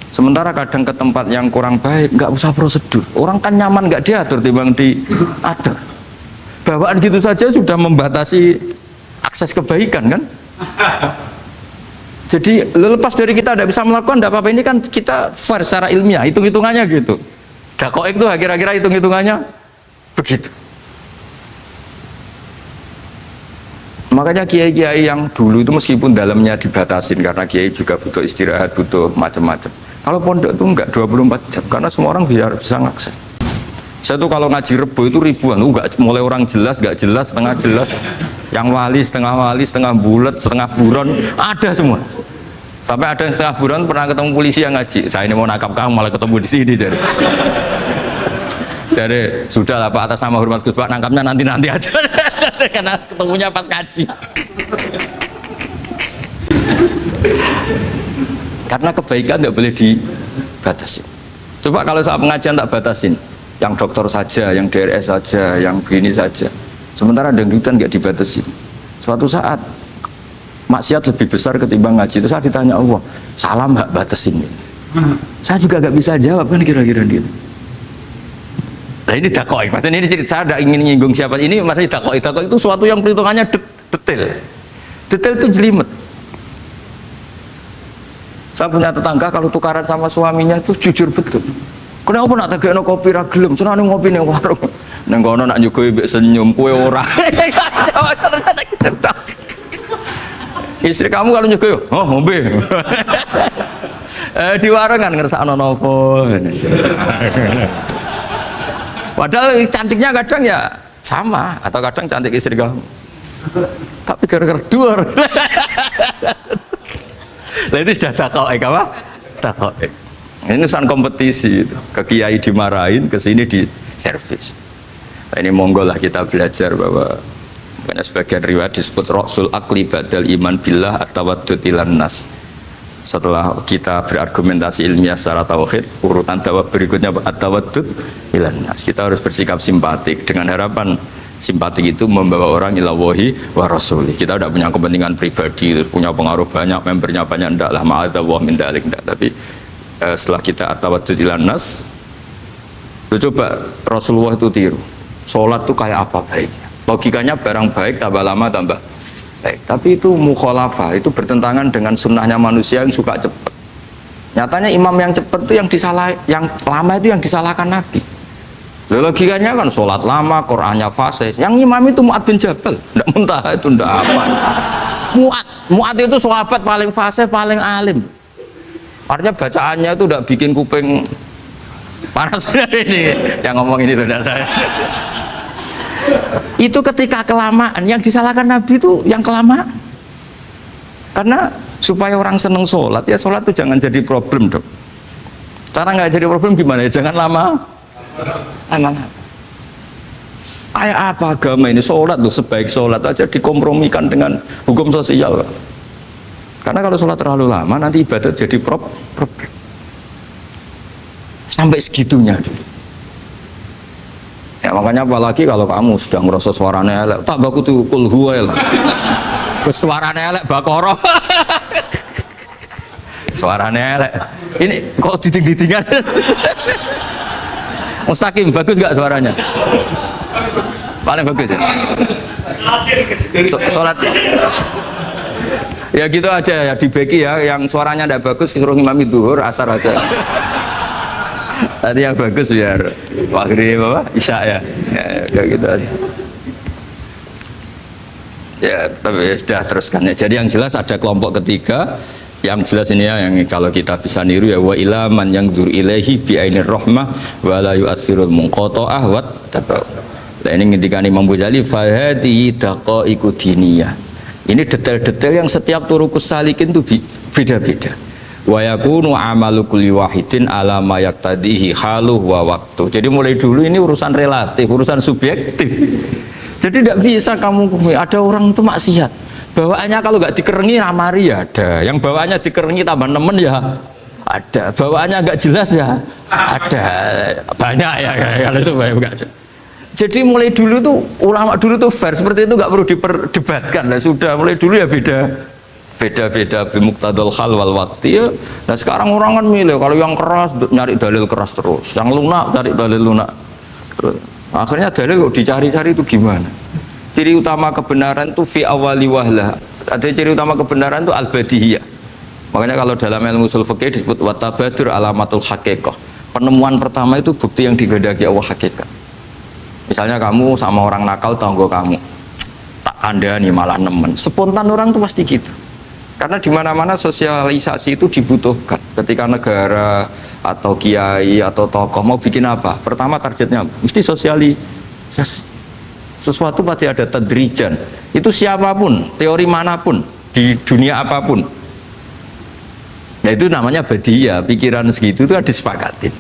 Sementara kadang ke tempat yang kurang baik nggak usah prosedur. Orang kan nyaman nggak diatur timbang diatur. Bawaan gitu saja sudah membatasi akses kebaikan kan. Jadi lepas dari kita tidak bisa melakukan tidak apa-apa, ini kan kita fair secara ilmiah, hitung-hitungannya gitu. Dakoek itu kira-kira hitung-hitungannya begitu. Makanya kiai-kiai yang dulu itu meskipun dalamnya dibatasin karena kiai juga butuh istirahat, butuh macam-macam. Kalau pondok itu enggak 24 jam karena semua orang biar bisa ngakses. Saya tuh kalau ngaji Rebo itu ribuan, enggak mulai orang jelas, enggak jelas, setengah jelas, yang wali, setengah bulat, setengah buron, ada semua. Sampai ada yang setengah buron pernah ketemu polisi yang ngaji. Saya ini mau nangkap kamu malah ketemu di sini jadi. Jadi sudah lah Pak, atas nama hormat Gus Pak, nangkapnya nanti aja. Karena ketemunya pas ngaji. Karena kebaikan tidak boleh dibatasi. Coba kalau saat pengajian tak batasin, yang dokter saja, yang DRS saja, yang begini saja. Sementara dangdutan nggak dibatasi. Suatu saat maksiat lebih besar ketimbang ngaji. Itu saya ditanya Allah, salam nggak batasin? Saya juga nggak bisa jawab kan kira-kira gitu. Nah ini dakoi, maksudnya ini cerita, saya tidak ingin nyinggung siapa ini, maksudnya dakoi itu suatu yang perhitungannya detail itu jelimet. Saya punya tetangga kalau tukaran sama suaminya itu jujur betul. Kenapa nak tegakno kopi ra gelem, senane ngopi ning warung. Nang kono nak nyugoi mbek senyum kowe ora. Istri kamu kalau nyugoi, oh ngombe. Di warung kan ngersakno nopo. Padahal cantiknya kadang ya sama, atau kadang cantik istri kamu. Tapi gara-gara duar. Nah itu sudah dakoi apa? Dakoi. Ini urusan kompetisi. Ke kiai dimarahin, ke sini di servis. Nah, ini monggo lah kita belajar bahwa karena sebagian riwayat disebut Rasul Akli Badal Iman Billah At-Tawaddud Ilan Nas. Setelah kita berargumentasi ilmiah secara tauhid, urutan dakwah berikutnya at-tawaddud ilan nas. Kita harus bersikap simpatik dengan harapan simpatik itu membawa orang ila wahi wa rasulih. Kita tidak punya kepentingan pribadi, punya pengaruh banyak, membernya banyak, enggak lah, ma'adzallah min dalik, enggak. Tapi setelah kita at-tawaddud ilan nas, coba Rasulullah itu tiru. Sholat itu kayak apa baiknya? Logikanya barang baik tambah lama tambah baik, tapi itu mukhalafah, itu bertentangan dengan sunnahnya manusia yang suka cepat. Nyatanya imam yang cepat itu yang lama itu yang disalahkan Nabi. Logikanya kan sholat lama, Qur'annya fasih. Yang imam itu Mu'ad bin Jabal, tidak muntah itu tidak apa. Mu'ad itu sahabat paling fasih, paling alim. Artinya bacaannya itu tidak bikin kuping panas ini. Yang ngomong ini tidak saya. Itu ketika kelamaan, yang disalahkan Nabi itu yang kelamaan. Karena supaya orang seneng sholat, ya sholat itu jangan jadi problem dong. Cara nggak jadi problem gimana ya? Jangan lama. Kayak apa agama ini? Sholat loh, sebaik sholat aja dikompromikan dengan hukum sosial. Karena kalau sholat terlalu lama, nanti ibadat jadi problem. Sampai segitunya. Ya makanya apalagi kalau kamu sudah ngerasa suaranya elek, tak baku tuh kul huwa elek. Suaranya elek Baqarah. Suaranya elek. Ini kok diting-ditingan. Mustaqim bagus gak suaranya? Paling bagus ya. Salat. Ya gitu aja ya, dibagi ya, yang suaranya tidak bagus suruh imami duhur, asar aja. Tadi yang bagus biar maghrib apa isya ya, kayak gitu aja. Ya tapi sudah teruskan ya. Jadi yang jelas ada kelompok ketiga, yang jelas ini ya, yang kalau kita bisa niru ya, wa ila man yanzur ilaihi bi ainir rahmah wa la yu'athirul munqata'ah wa tabau. Nah ini ketika Imam Ghazali fa hadhihi daqaiqu diniyah. Ini detail-detail yang setiap turukus salikin itu beda-beda. Wa yakunu amalu kulli wahidin ala ma yaqtadihi haluh wa waktu. Jadi mulai dulu ini urusan relatif, urusan subjektif. Jadi tidak bisa kamu ada orang itu maksiat. Bawaannya kalau nggak dikerengi ramari ya ada. Yang bawaannya dikerengi tambah nemen ya ada. Bawaannya nggak jelas ya ada. Banyak ya kalau itu banyak. Jadi mulai dulu tuh ulama dulu tuh fair seperti itu nggak perlu diperdebatkan. Nah, sudah mulai dulu ya beda bimuqtadal hal wal waqti ya. Nah sekarang orang kan milih, kalau yang keras nyari dalil keras terus, yang lunak cari dalil lunak terus. Akhirnya dalil kok dicari-cari itu gimana? Ciri utama kebenaran itu fi awali wahlah. Ada ciri utama kebenaran itu al-badihiyah. Makanya kalau dalam ilmu ushul fikih disebut watabadur alamatul haqiqah. Penemuan pertama itu bukti yang digandaki Allah hakikat. Misalnya kamu sama orang nakal tanggo kamu, tak kandani malah nemen. Spontan orang tuh pasti gitu. Karena di mana-mana sosialisasi itu dibutuhkan. Ketika negara atau kiai atau tokoh mau bikin apa, pertama targetnya mesti sosialisasi. Sesuatu pasti ada tadrijan. Itu siapapun, teori manapun, di dunia apapun. Nah itu namanya badiah, pikiran segitu itu disepakatin.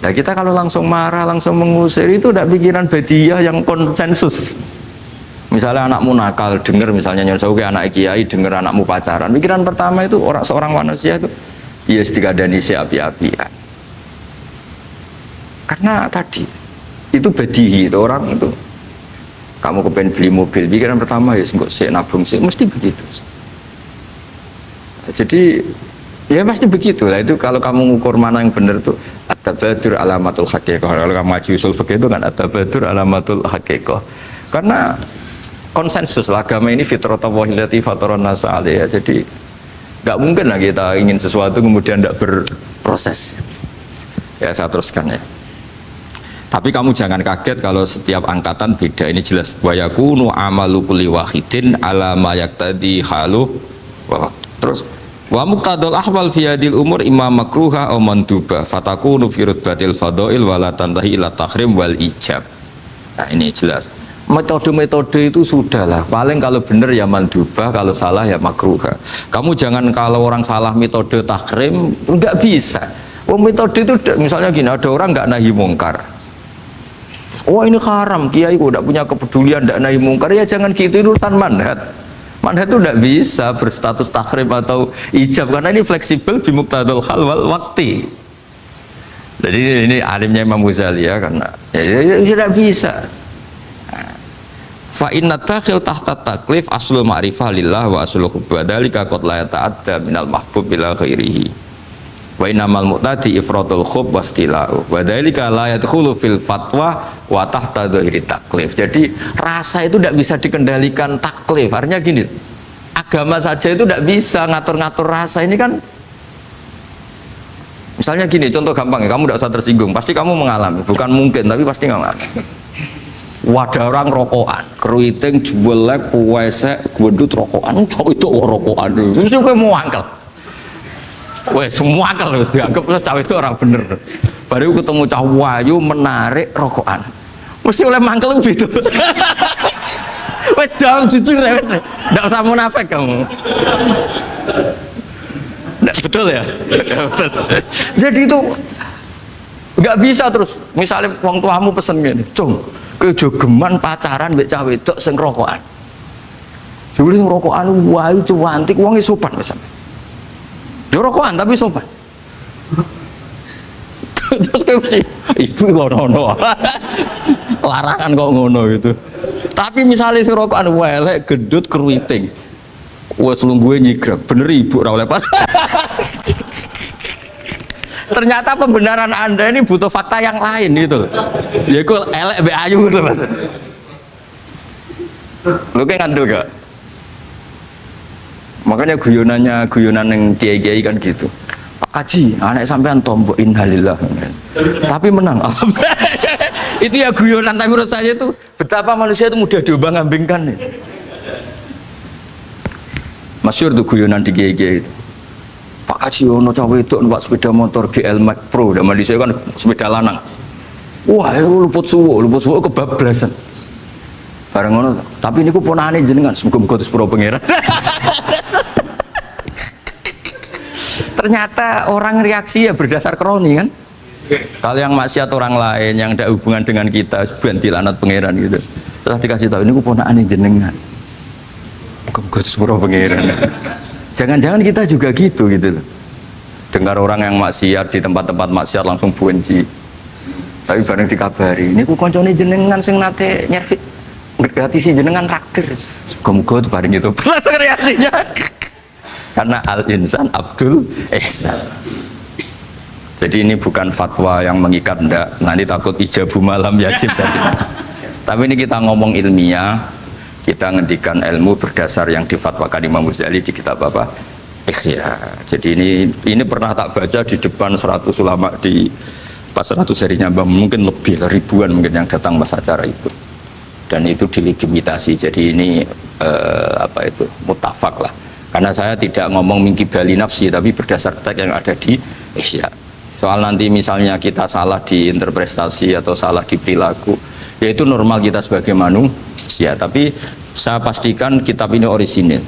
Nah kita kalau langsung marah, langsung mengusir itu udah pikiran badiah yang konsensus. Misalnya anakmu nakal, dengar misalnya nyuruh anak kiai, dengar anakmu pacaran. Pikiran pertama itu seorang manusia itu ya dikadani si api-apian. Karena tadi itu badihi itu orang itu. Kamu kepengen beli mobil, pikiran pertama ya enggak sih nabung sih, mesti begitu. Jadi ya pasti begitu lah. Itu kalau kamu ngukur mana yang benar tuh at-tabadur alamatul haqiqah. Kalau kamu ngaji usul fikih itu kan at-tabadur alamatul haqiqah. Karena konsensus lah, agama ini fitratallahi allati fataran nasa 'alaiha. Jadi nggak mungkin lah kita ingin sesuatu kemudian tidak berproses. Ya saya teruskan ya. Tapi kamu jangan kaget kalau setiap angkatan beda. Ini jelas wa yakunu amalu kulli wahidin ala ma yaqtadi halu wa terus wa muqtadal ahwal fi hadil umur imma makruha aw manduba fatakunu fi rutbatil fadail wala tantahi ila tahrim wal ijab. Nah ini jelas. Metode-metode itu sudahlah. Paling kalau benar ya mandubah, kalau salah ya makruha. Kamu jangan kalau orang salah metode tahrim, enggak bisa. Oh metode itu misalnya gini, ada orang enggak nahi mungkar. Oh ini haram, kiai kok enggak punya kepedulian enggak nahi mungkar, ya jangan gitu, itu urusan manhat. Manhat itu enggak bisa berstatus tahrim atau ijab karena ini fleksibel bi muqtadal hal wal waqti. Jadi ini alimnya Imam Ghazali ya, karena ya tidak bisa. Fa inna takhil tahta taklif aslul ma'rifah lillah wa aslul hubba dzalika qad la yata'adda minal mahbub ila ghairihi wa innamal mu'tadi ifratul khub wastila'u wa dzalika la yadkhulu fil fatwa wa tahta dhahiri taklif. Jadi rasa itu tidak bisa dikendalikan taklif. Artinya gini, agama saja itu tidak bisa ngatur-ngatur rasa. Ini kan misalnya gini, contoh gampang ya, kamu tidak usah tersinggung, pasti kamu mengalami, bukan mungkin tapi pasti mengalami. Wadah orang rokokan, keriting, juelek, puwesek, gendut rokokan, cowok itu rokokan, itu juga mau angkel. Weh, semua angkel harus dianggap cowok itu orang bener. Baru ketemu cowok wayu menarik rokokan, mesti oleh mangkel gitu. Wes jawab jujur ya, tidak usah munafik kamu. Betul ya? Betul. Jadi itu nggak bisa terus. Misalnya wong tuamu pesen gini, cung, kejogeman pacaran mbek cah wedok sing rokokan. Jebule sing rokokan wae cuantik wong sopan misalnya. Dia rokokan tapi sopan. Terus kayak mesti ibu ngono. Larangan kok ngono gitu. Tapi misalnya sing rokokan elek gendut keriting. Wes lungguhe nyigrek, bener ibu ora oleh ternyata pembenaran Anda ini butuh fakta yang lain gitu. Ya itu elek be ayu gitu Mas. Lu kayak ngandel gak? Makanya guyonan yang kiai-kiai kan gitu. Pak Kaji, anak sampean tombok innalillah. Tapi menang. Itu ya guyonan, tapi menurut saya itu betapa manusia itu mudah diombang-ambingkan. Masyhur tuh guyonan di kiai-kiai itu. Pak Kaji ono cawe itu numpak sepeda motor GL Max Pro, zaman di saya kan sepeda lanang. Wah, luput suwo kebablasan. Bareng ngono, tapi niku ponakane jenengan, muga-muga sepuro pangeran. Ternyata orang reaksi ya berdasar kroni kan. Kalau yang maksiat orang lain yang ada hubungan dengan kita, ganti lanat pangeran gitu. Setelah dikasih tahu niku ponakane jenengan. Muga-muga sepuro pangeran. Jangan-jangan kita juga gitu loh. Dengar orang yang maksiat di tempat-tempat maksiat langsung benci. Tapi bareng dikabari, ini ku koncone jenengan sing nate nyervit gratisin jenengan raktir. Muga-muga tuh bareng itu. Reaksinya. Karena al-insan Abdul Ihsan. Jadi ini bukan fatwa yang mengikat, ndak. Nanti takut ijabu malam yajib tadi. Tapi ini kita ngomong ilmiah. Kita ngendikan ilmu berdasar yang difatwakan Imam Ghazali di kitab apa? Ikhya. Jadi ini pernah tak baca di depan 100 ulama di pas 100 serinya, mungkin lebih ribuan mungkin yang datang pas acara itu. Dan itu dilegitimasi. Jadi ini apa itu mutafak lah. Karena saya tidak ngomong mingkibali nafsi, tapi berdasar teks yang ada di Ihya. Soal nanti misalnya kita salah di interpretasi atau salah di perilaku, yaitu normal kita sebagai manusia. Tapi saya pastikan kitab ini orisinil,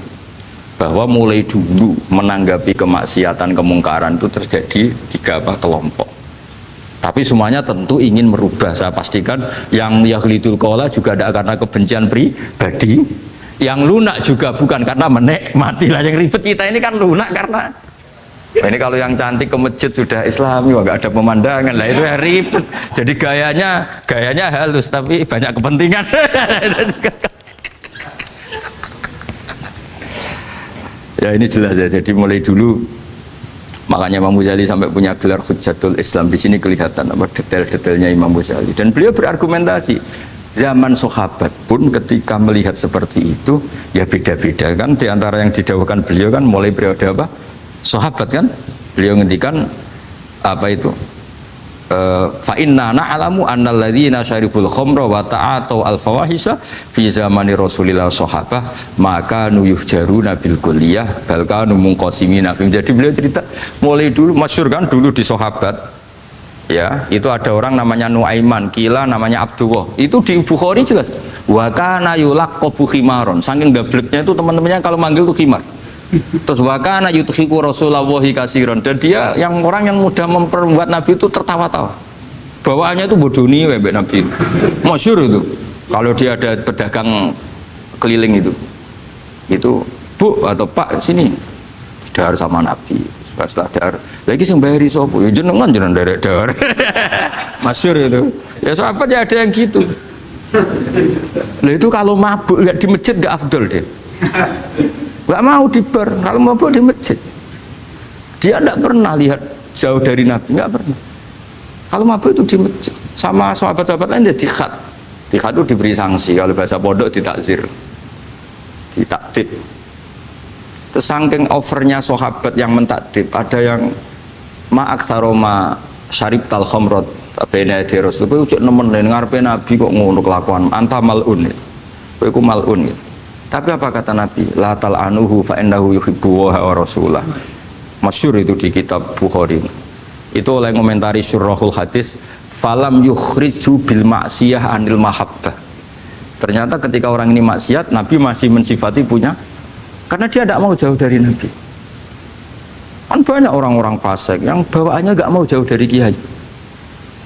bahwa mulai dulu menanggapi kemaksiatan kemungkaran itu terjadi 3 kelompok. Tapi semuanya tentu ingin merubah. Saya pastikan yang yahlidul qola juga tidak karena kebencian pribadi, yang lunak juga bukan karena menikmati lah. Yang ribet kita ini kan lunak karena ini kalau yang cantik ke masjid sudah Islami, nggak ada pemandangan lah, itu yang ribet. Jadi gayanya halus tapi banyak kepentingan. Ya ini jelas ya. Jadi mulai dulu makanya Imam Ghazali sampai punya gelar Hujjatul Islam. Di sini kelihatan apa detail-detailnya Imam Ghazali. Dan beliau berargumentasi. Zaman sahabat pun ketika melihat seperti itu ya beda-beda kan. Di antara yang didawuhkan beliau kan mulai periode apa? Sahabat kan. Beliau ngendikan apa itu? Fa inna na'lamu annal ladzina syaribul khamra wa ta'atu al fawahisha fi zamani Rasulillah sahabah maka nuyuhjaruna bil kulliyah bal kanu munqasimina. Jadi beliau cerita mulai dulu masyhur kan dulu di sahabat ya, itu ada orang namanya Nuaiman, kila namanya Abdullah. Itu di Bukhari jelas. Wa kana yulaqabu khimaron. Saking gableknya itu teman-temannya kalau manggil tuh khimar. Terus wa kana yuthiku Rasulullah kasiron. Dan dia yang orang yang mudah memperbuat Nabi itu tertawa-tawa. Bawaannya itu bodoni mbek Nabi. Masyhur itu. Kalau dia ada pedagang keliling itu Bu atau Pak sini dahar sama Nabi. Setelah dahar lagi sing bayari sapa ya jenengan derek dahar. Masyhur itu ya, sahabat ya ada yang gitu. Lah itu kalau mabuk nggak di masjid nggak afdol deh, nggak mau di bar, kalau mabuk di masjid. Dia nggak pernah lihat jauh dari Nabi, nggak pernah. Kalau mabuk itu di masjid. Sama sahabat-sahabat lain dia tikhat itu diberi sanksi, kalau bahasa pondok ditakzir, ditaktib. Terus saking overnya sahabat yang mentakdib, ada yang ma'aktsaroma syarib tal khamrat bena di Rasul. Kowe ujuk nemen ngarepe Nabi kok ngono kelakuan, anta malun. Kowe iku malun. Tapi apa kata Nabi? La tal anuhu fa innahu yuhibbu wa rasulah. Masyhur itu di kitab Bukhari. Itu oleh komentari syurahul hadis, falam yukhriju bil maksiyah anil mahabbah. Ternyata ketika orang ini maksiat, Nabi masih mensifati punya, karena dia tidak mau jauh dari Nabi. Kan banyak orang-orang fasik yang bawaannya nggak mau jauh dari kiai.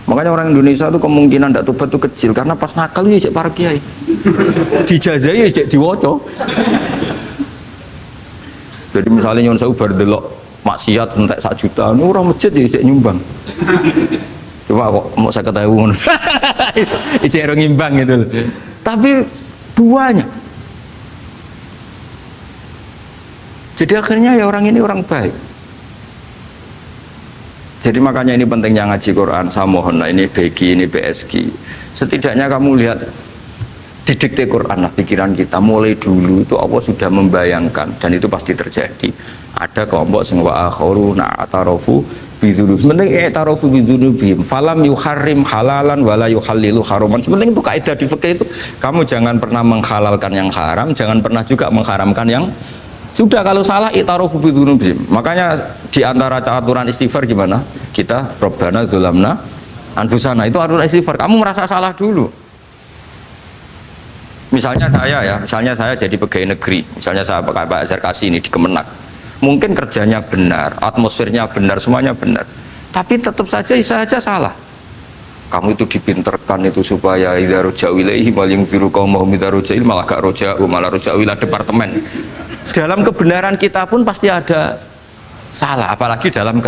Makanya orang Indonesia itu kemungkinan tidak tobat itu kecil, karena pas nakal ya cek para kiai, dijazai ya cek diwoco. Jadi misalnya nyon sewu bar delok maksiat entek 1 juta, ini orang masjid ya cek nyumbang. Coba kok mau saya ketahui, cek orang ngimbang gitu. Tapi buahnya. Jadi akhirnya ya orang ini orang baik. Jadi makanya ini pentingnya ngaji Quran. Saya mohon lah, ini BG, ini BSG. Setidaknya kamu lihat di dikte Quran lah pikiran kita. Mulai dulu itu Allah sudah membayangkan, dan itu pasti terjadi. Ada kelompok sing wa akharu na'tarafu bidzunub. Sebenarnya i'tarafu bidzunubihim. Falam yuharrim halalan wala yuhallilu haraman. Sebenarnya itu kaidah di fikih itu. Kamu jangan pernah menghalalkan yang haram, jangan pernah juga mengharamkan yang sudah. Kalau salah i'tarafu bidzunubihim. Makanya di antara aturan istighfar gimana? Kita Rabbana dzulamna anfusana, itu aturan istighfar. Kamu merasa salah dulu. Misalnya saya jadi pegawai negeri, misalnya saya Pak Zarkasi ini di Kemenak. Mungkin kerjanya benar, atmosfernya benar, semuanya benar. Tapi tetap saja saya aja salah. Kamu itu dipinterkan itu supaya idza roja'u ilaihi wal yunziru qaumahum idza roja'il malah gak roja'u malah roja'u ila departemen. Dalam kebenaran kita pun pasti ada salah, apalagi dalam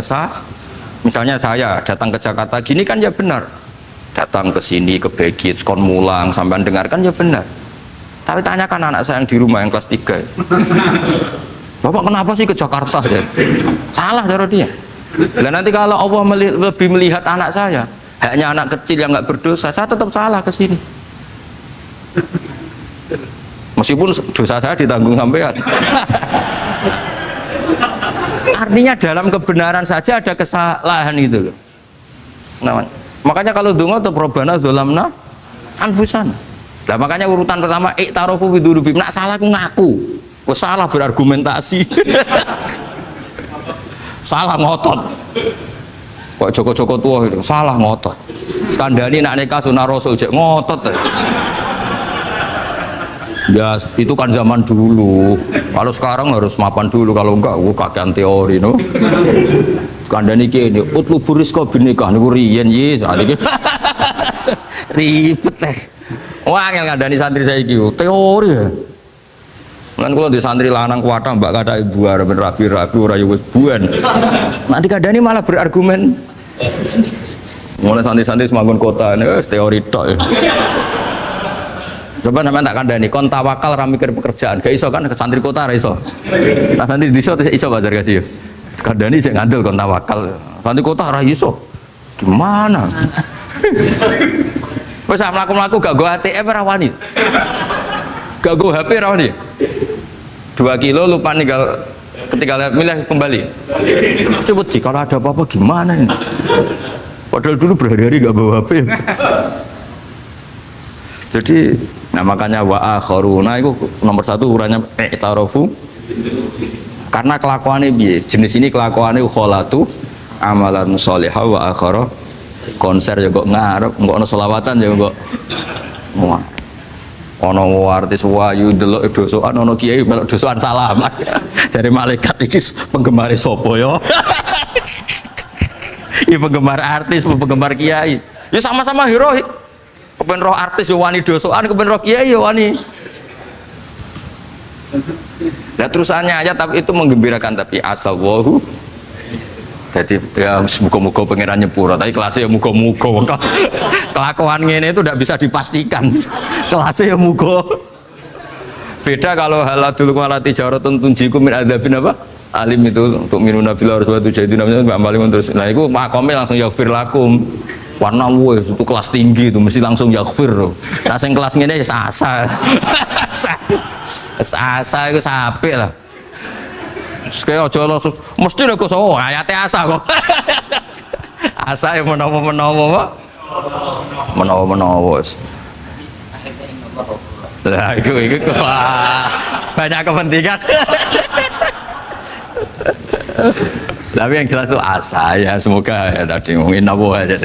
misalnya saya datang ke Jakarta gini kan ya benar, datang ke sini ke Begit kon mulang sampai dengarkan ya benar. Tapi tanyakan anak saya yang di rumah yang kelas 3, Bapak kenapa sih ke Jakarta ya? Salah cara dia. Dan nanti kalau Allah lebih melihat anak saya, hanya anak kecil yang nggak berdosa, saya tetap salah ke sini. Meskipun dosa saya ditanggung sampean. Artinya dalam kebenaran saja ada kesalahan itu loh. Nah, makanya kalau donga tetap Rabbana dzulamna anfusana. Nah makanya urutan pertama i'tarofu bidzunubihim, nak salah aku ngaku. Wes salah berargumentasi. Salah ngotot. Kok Joko-Joko tua itu salah ngotot. Kandhani nak nikah sunah Rasul cek ngotot. Ya itu kan zaman dulu. Kalau sekarang harus mapan dulu, kalau enggak gua kakean teori no. Kandhani kene utlubur rizqa binikah niku riyen ye saat iki. Ribet teh. Wah angel kandhani santri saiki teori ya. Lan kula di santri lanang kuwatah mbak kata ibu arep rapi-rapi ora yo wis buan. Nanti kandhani malah berargumen. Mulai santri-santri semangun kota ini teori tok. Ya. Coba namanya tak kandhani kon tawakal ra mikir pekerjaan. Gak iso kan ke santri kota ra iso. Nah santri di iso bajar kasih. Kandhani sik ngandel kon tawakal. Santri kota ra iso. Gimana? Wes mlaku-mlaku gak go ATM ra wani. Gak go HP ra wani. 2 kilo lupa ninggal ketika milih kembali. Coba sih kalau ada apa-apa gimana ini? Padahal dulu berhari-hari gak bawa HP. Jadi nah makanya wa akharuna itu nomor 1 ukurannya i'tarofu. Karena kelakuannya piye? Jenis ini kelakuannya kholatu amalan sholihah wa akhara konser ya kok ngarep, kok ana selawatan ya kok. Wah. Ono artis wayu delok dosokan, ono kiai melok dosokan salaman. Jadi malaikat iki penggemar sapa ya? Ya penggemar artis, penggemar kiai. Ya sama-sama hero. Kepen roh artis yo wani dosokan, kepen roh kiai yo wani. Nah terusannya aja tapi itu menggembirakan tapi asal wahu. Jadi ya muga-muga pangeran nyepuro, tapi kelasnya ya muga-muga. Kelakuan ini itu tidak bisa dipastikan. Kelasnya ya muga. Beda kalau haladul walati jaratun tunjikum min adzabin apa? Alim itu untuk minuna fil harus batu jadi namanya amalin terus. Nah itu makomnya langsung yaghfir lakum. Warna wes itu kelas tinggi itu mesti langsung yaghfir. Nah sing kelas ngene ya sasa. Sasa itu sampai lah. Kayak aja langsung mesti nek kok ayate asa kok. Asa yang menawa-menawa. Menawa-menawa. Lah itu banyak kepentingan. Tapi yang jelas itu asa ya semoga ya tadi mungkin nawa aja.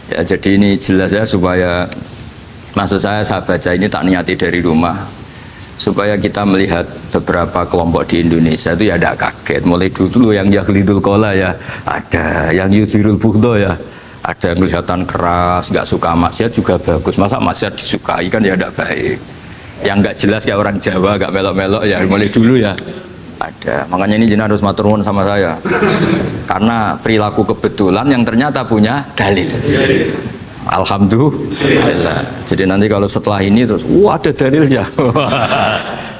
Ya jadi ini jelas ya supaya maksud saya baca ini tak niati dari rumah. Supaya kita melihat beberapa kelompok di Indonesia itu ya tidak kaget. Mulai dulu yang yakhlidul qola ya ada, yang yudhirul bughdo ya ada, yang kelihatan keras, nggak suka maksiat juga bagus. Masa maksiat disukai kan ya tidak baik. Yang nggak jelas kayak orang Jawa, nggak melok-melok ya mulai dulu ya ada. Makanya ini jenengan harus matur nuwun sama saya. Karena perilaku kebetulan yang ternyata punya dalil. Alhamdulillah. Jadi nanti kalau setelah ini terus, wah ada dalilnya.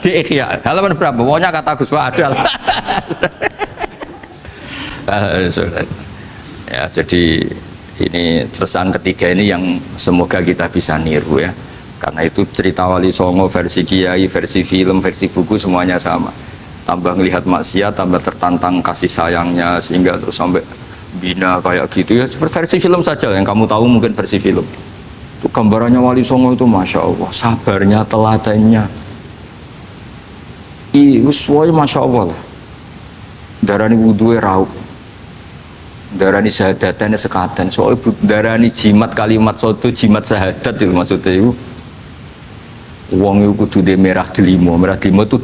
Di Ikhya halaman berapa? Pokoknya kata Gus Wa ada. Ya jadi ini terusan ketiga ini yang semoga kita bisa niru ya. Karena itu cerita Wali Songo versi kiai, versi film, versi buku semuanya sama. Tambah ngelihat maksiat, tambah tertantang kasih sayangnya sehingga terus sampai bina kayak gitu ya, versi film saja yang kamu tahu mungkin versi film itu gambarannya Wali Songo itu Masya Allah sabarnya, teladannya semuanya Masya Allah lah. Darani wudhunya raup, darani syahadatnya sekaten, soalnya darani jimat kalimat soto jimat syahadat itu maksudnya itu uang itu kudu de merah delimo itu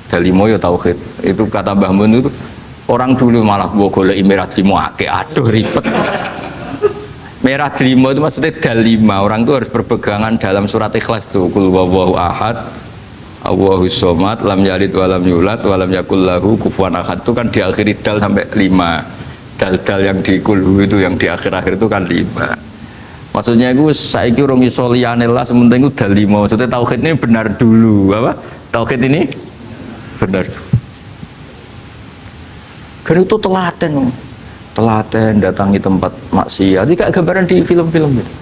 dalimo ya tauhid itu kata Mbah Mun itu. Orang dulu malah gua golek merah limo akeh, aduh ribet. Merah limo itu maksudnya dalima. Orang itu harus berpegangan dalam surat Ikhlas tuh. Qul huwallahu ahad, Allahus somad, lam yalid walam yulad, walam yakul lahu kufuwan ahad. Itu kan diakhiri dal sampai 5. Dal-dal yang di kulhu itu yang di akhir-akhir itu kan 5. Maksudnya itu saiki urung iso liyane lah sementing itu dal 5. Maksudnya tauhid ini benar dulu, apa? Tauhid ini benar dulu. Dan itu telaten datangi tempat maksiat. Jadi kayak gambaran di film-film itu.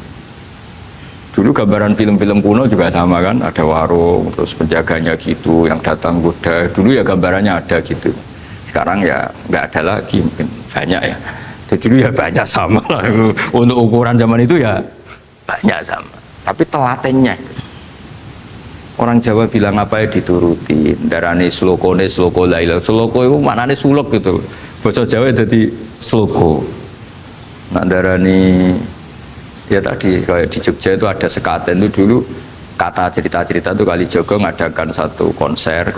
Dulu gambaran film-film kuno juga sama kan, ada warung, terus penjaganya gitu, yang datang goda. Dulu ya gambarannya ada gitu. Sekarang ya nggak ada lagi, mungkin banyak ya. Jadi dulu ya banyak sama lah. Untuk ukuran zaman itu ya banyak sama, tapi telatennya. Orang Jawa bilang apa ya dituruti, darane sloko laila. Sloko itu maknanya suluk gitu. Bahasa Jawa jadi sloko. Nah darani ya tadi kayak di Jogja itu ada sekaten itu dulu kata cerita-cerita itu Kalijogo ngadakan satu konser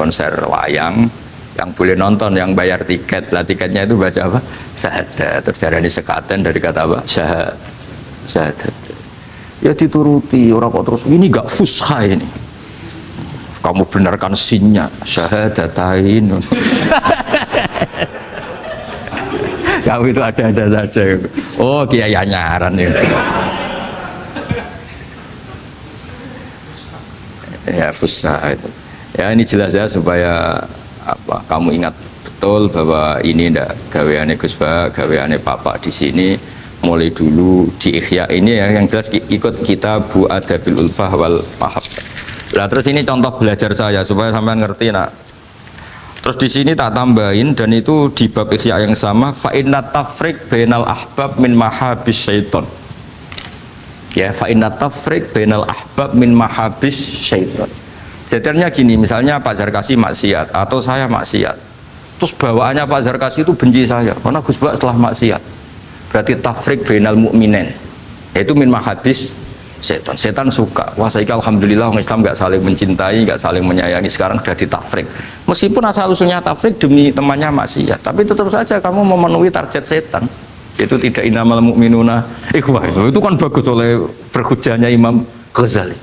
wayang yang boleh nonton, yang bayar tiket. Lah tiketnya itu baca apa? Syahadat. Terus darani sekaten dari kata apa? Syahadat. Ya dituruti, orang kok terus ini gak fusha ini. Kamu benarkan sinnya syahadatain. Kamu itu ada saja. Oh kiai nyaran ya. Ya fusha itu. Ya ini jelas ya supaya apa kamu ingat betul bahwa ini ndak gaweane Gus Ba, gaweane Bapak di sini mulai dulu di Ikhya ini ya, yang jelas ikut Kitabu Adabil Ulfah wal Mahabbah. Nah terus ini contoh belajar saya supaya sampean ngerti nak. Terus di sini tak tambahin, dan itu di bab Ikhya yang sama, fa inna tafriq bainal ahbab min mahabis syaiton. Ya, fa inna tafriq bainal ahbab min mahabis syaiton. Jadinya gini, misalnya Pak Zarkasi maksiat atau saya maksiat. Terus bawaannya Pak Zarkasi itu benci saya karena Gus Bak setelah maksiat. Berarti tafriq bainal mu'minin. Yaitu min mahabis setan. Setan suka. Wah, saya alhamdulillah orang Islam nggak saling mencintai, nggak saling menyayangi. Sekarang sudah ditafrik. Meskipun asal usulnya tafrik demi temannya maksiat, tapi tetap saja kamu memenuhi target setan. Itu tidak innamal mu'minuna ikhwah. Itu kan bagus oleh berhujahnya Imam Ghazali.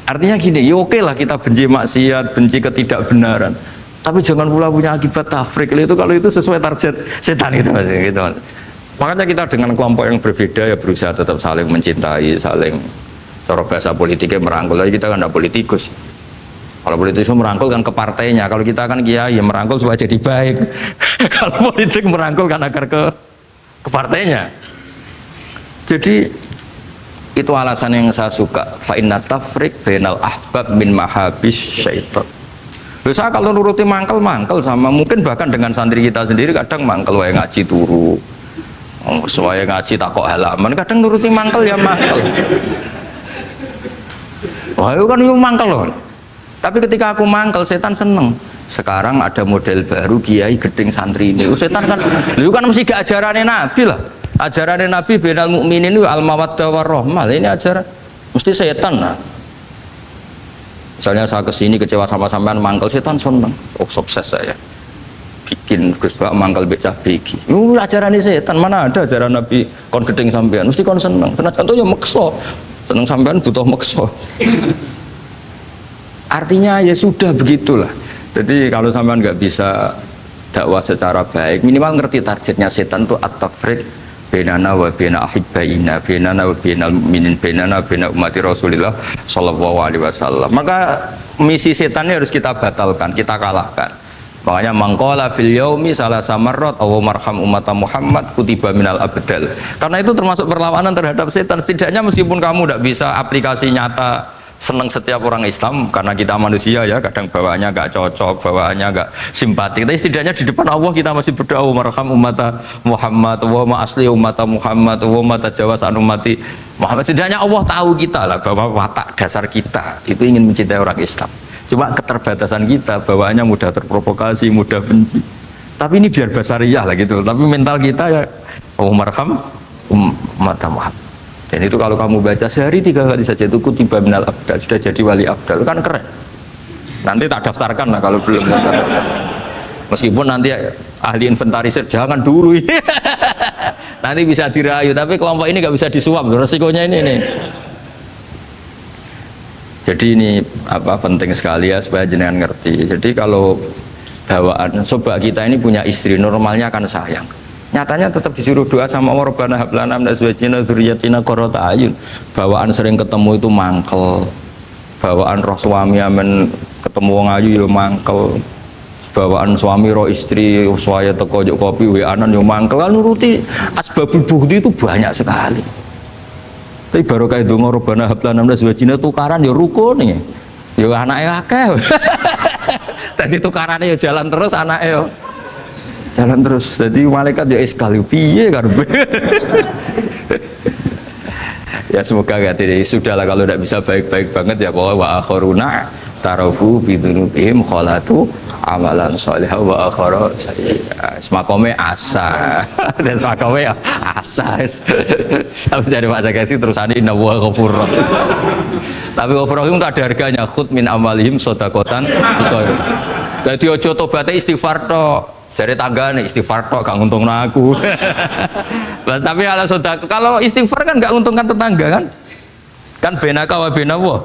Artinya gini, ya oke lah kita benci maksiat, benci ketidakbenaran. Tapi jangan pula punya akibat tafrik. Itu kalau itu sesuai target setan itu Mas, gitu Mas. Makanya kita dengan kelompok yang berbeda ya berusaha tetap saling mencintai, saling, cara bahasa politiknya merangkul. Jadi kita kan tidak politikus. Kalau politikus merangkul kan ke partainya, kalau kita kan kiai ya merangkul supaya jadi baik. Kalau politik merangkul kan agar ke partainya. Jadi itu alasan yang saya suka. Fa inna tafriq bainal ahbab min mahabis syaitan. Loh, saya kalau nuruti mangkel sama, mungkin bahkan dengan santri kita sendiri kadang mangkel wae ngaji turu. Soalnya ngaji takok halaman, kadang nuruti mangkel ya mangkel. Wah itu kan itu mangkel loh. Tapi ketika aku mangkel, setan seneng. Sekarang ada model baru kiai gedeng santri ini. Setan kan, lu kan mesti gak ajarannya Nabi lah. Ajarannya Nabi bainal mukminin itu al mawaddah warahmah. Ini ajaran mesti setan lah. Misalnya saya kesini kecewa sama sampean mangkel, setan seneng. Oh sukses saya. Bikin Gus Bak mangkal becah begi. Ajaran setan, mana ada ajaran Nabi kon gedeng sampean, mesti kon seneng. Karena contohnya mekso, seneng sampean butuh mekso. Artinya ya sudah begitulah. Jadi kalau sampean nggak bisa dakwah secara baik, minimal ngerti targetnya setan itu at-tafriq bainana wa baina ahibbaina, bainana wa bainal mu'minin, bainana wa baina ummati Rasulillah sallallahu alaihi wasallam. Maka misi setan ini harus kita batalkan, kita kalahkan. Makanya mangkola fil yaumi salah samarot aw marham umat Muhammad kutiba minal abdal. Karena itu termasuk perlawanan terhadap setan. Setidaknya meskipun kamu tidak bisa aplikasi nyata senang setiap orang Islam, karena kita manusia ya, kadang bawaannya nggak cocok, bawaannya nggak simpatik. Tapi setidaknya di depan Allah kita masih berdoa marham umat Muhammad, wa ma asli umat Muhammad, wa ma tajawaz an ummati Muhammad. Setidaknya Allah tahu kita lah bahwa watak dasar kita itu ingin mencintai orang Islam. Cuma keterbatasan kita, bawaannya mudah terprovokasi, mudah benci. Tapi ini biar basariyah lah gitu. Tapi mental kita ya, marham umat Muhammad. Dan itu kalau kamu baca sehari 3 kali saja itu kutiba minal abdal, sudah jadi wali abdal, kan keren. Nanti tak daftarkan lah kalau belum. Meskipun nanti ahli inventarisir jangan dulu. Nanti bisa dirayu, tapi kelompok ini nggak bisa disuap. Resikonya ini nih. Jadi ini apa penting sekali ya supaya jenengan ngerti. Jadi kalau bawaan, coba kita ini punya istri, normalnya kan sayang. Nyatanya tetap disuruh doa sama Allah, Rabbana hab lana min azwajina dzurriyyatina qurrata a'yun. Bawaan sering ketemu itu mangkel. Bawaan roh suami amen ketemu wong ayu ya mangkel. Bawaan suami roh istri saya teko njuk kopi wa-anan ya mangkel. Kan nuruti asbabul bughdi itu banyak sekali. Tapi baru kayak dongo Rabbana hab lana min azwajina tukaran ya rukun nih. Ya anake akeh. Tadi tukarannya ya jalan terus anake yo. jalan terus. Jadi malaikat ya sekali piye karepe. Ya semoga gak tidak sudahlah kalau tidak bisa baik-baik banget ya bahwa wa akharuna tarafu bidunubihim kholatu amalan sholihah wa akhara semakome asa dan semakome asa sampai dari Pak Zakasi terusannya inna wa ghafur tapi ghafur rahim tak ada harganya khud min amalihim sodakotan jadi ojo tobatnya istighfar tok dari tangga nih istighfar tok gak nguntungno aku. Tapi kalau istighfar kan gak nguntungkan tetangga kan? Kan benaka wa benawa.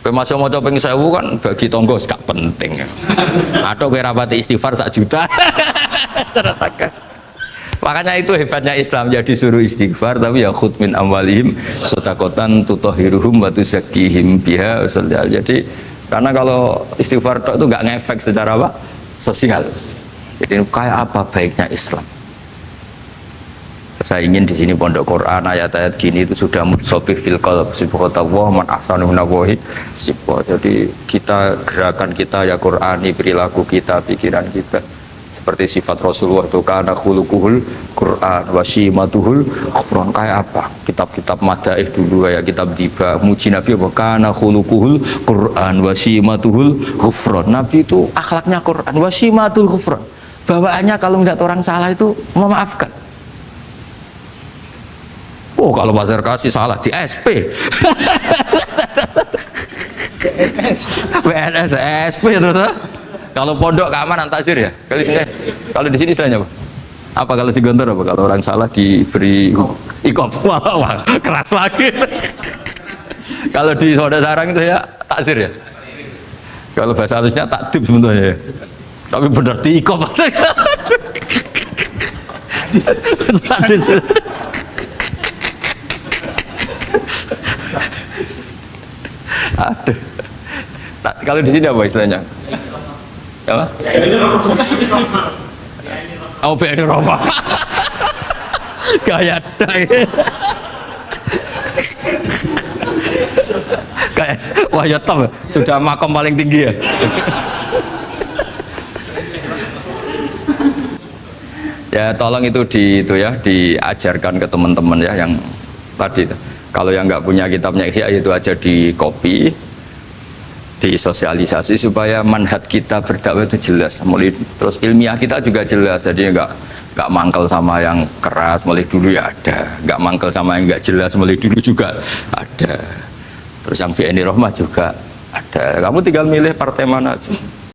Kowe masih maca ping 1000 kan bagi tangga gak penting. Atau kowe rapati istighfar 1 juta. Makanya itu hebatnya Islam, jadi suruh istighfar tapi ya khud min amwalihim shadaqatan tutahhiruhum wa tuzakkihim biha. Jadi karena kalau istighfar tok itu gak ngefek secara apa? Sosial. Jadi kayak apa baiknya Islam? Saya ingin di sini pondok Quran ayat-ayat gini itu sudah mutsabih fil qalb subhanallah man ahsanu minallahi sibwa. Jadi kita gerakan kita ya Qurani, perilaku kita, pikiran kita seperti sifat Rasulullah itu kana khuluquhul Quran wa simatuhul ghufran. Kayak apa? Kitab-kitab madaih dulu kayak kitab Diba muji Nabi apa kana khuluquhul Quran wa simatuhul ghufran. Nabi itu akhlaknya Quran wa simatul ghufran. Bawaannya kalau melihat orang salah itu memaafkan. Oh kalau Pak Zarkasi salah di SP. PNS SP terus. Kalau pondok keamanan takzir ya. Kalau di sini istilahnya apa? Apa kalau di Gontor apa? Kalau orang salah diberi ikop. Wah, keras lagi. Kalau di Soda Sarang itu ya takzir ya. Kalau bahasa halusnya takdib sebenarnya ya. Tapi benar diikop. Sadis. Aduh. Kalau di sini apa istilahnya? Apa? Oh, BNI Roma. Gaya dai. Kayak wah ya top, sudah makom paling tinggi ya. Ya tolong itu diajarkan ke teman-teman ya yang tadi. Kalau yang nggak punya kitabnya Ihya itu aja di copy, disosialisasi supaya manhaj kita berdakwah itu jelas. Mulai terus ilmiah kita juga jelas. Jadi nggak mangkel sama yang keras mulai dulu ya ada, nggak mangkel sama yang nggak jelas mulai dulu juga ada. Terus yang BNI Rahmah juga ada. Kamu tinggal milih partai mana aja.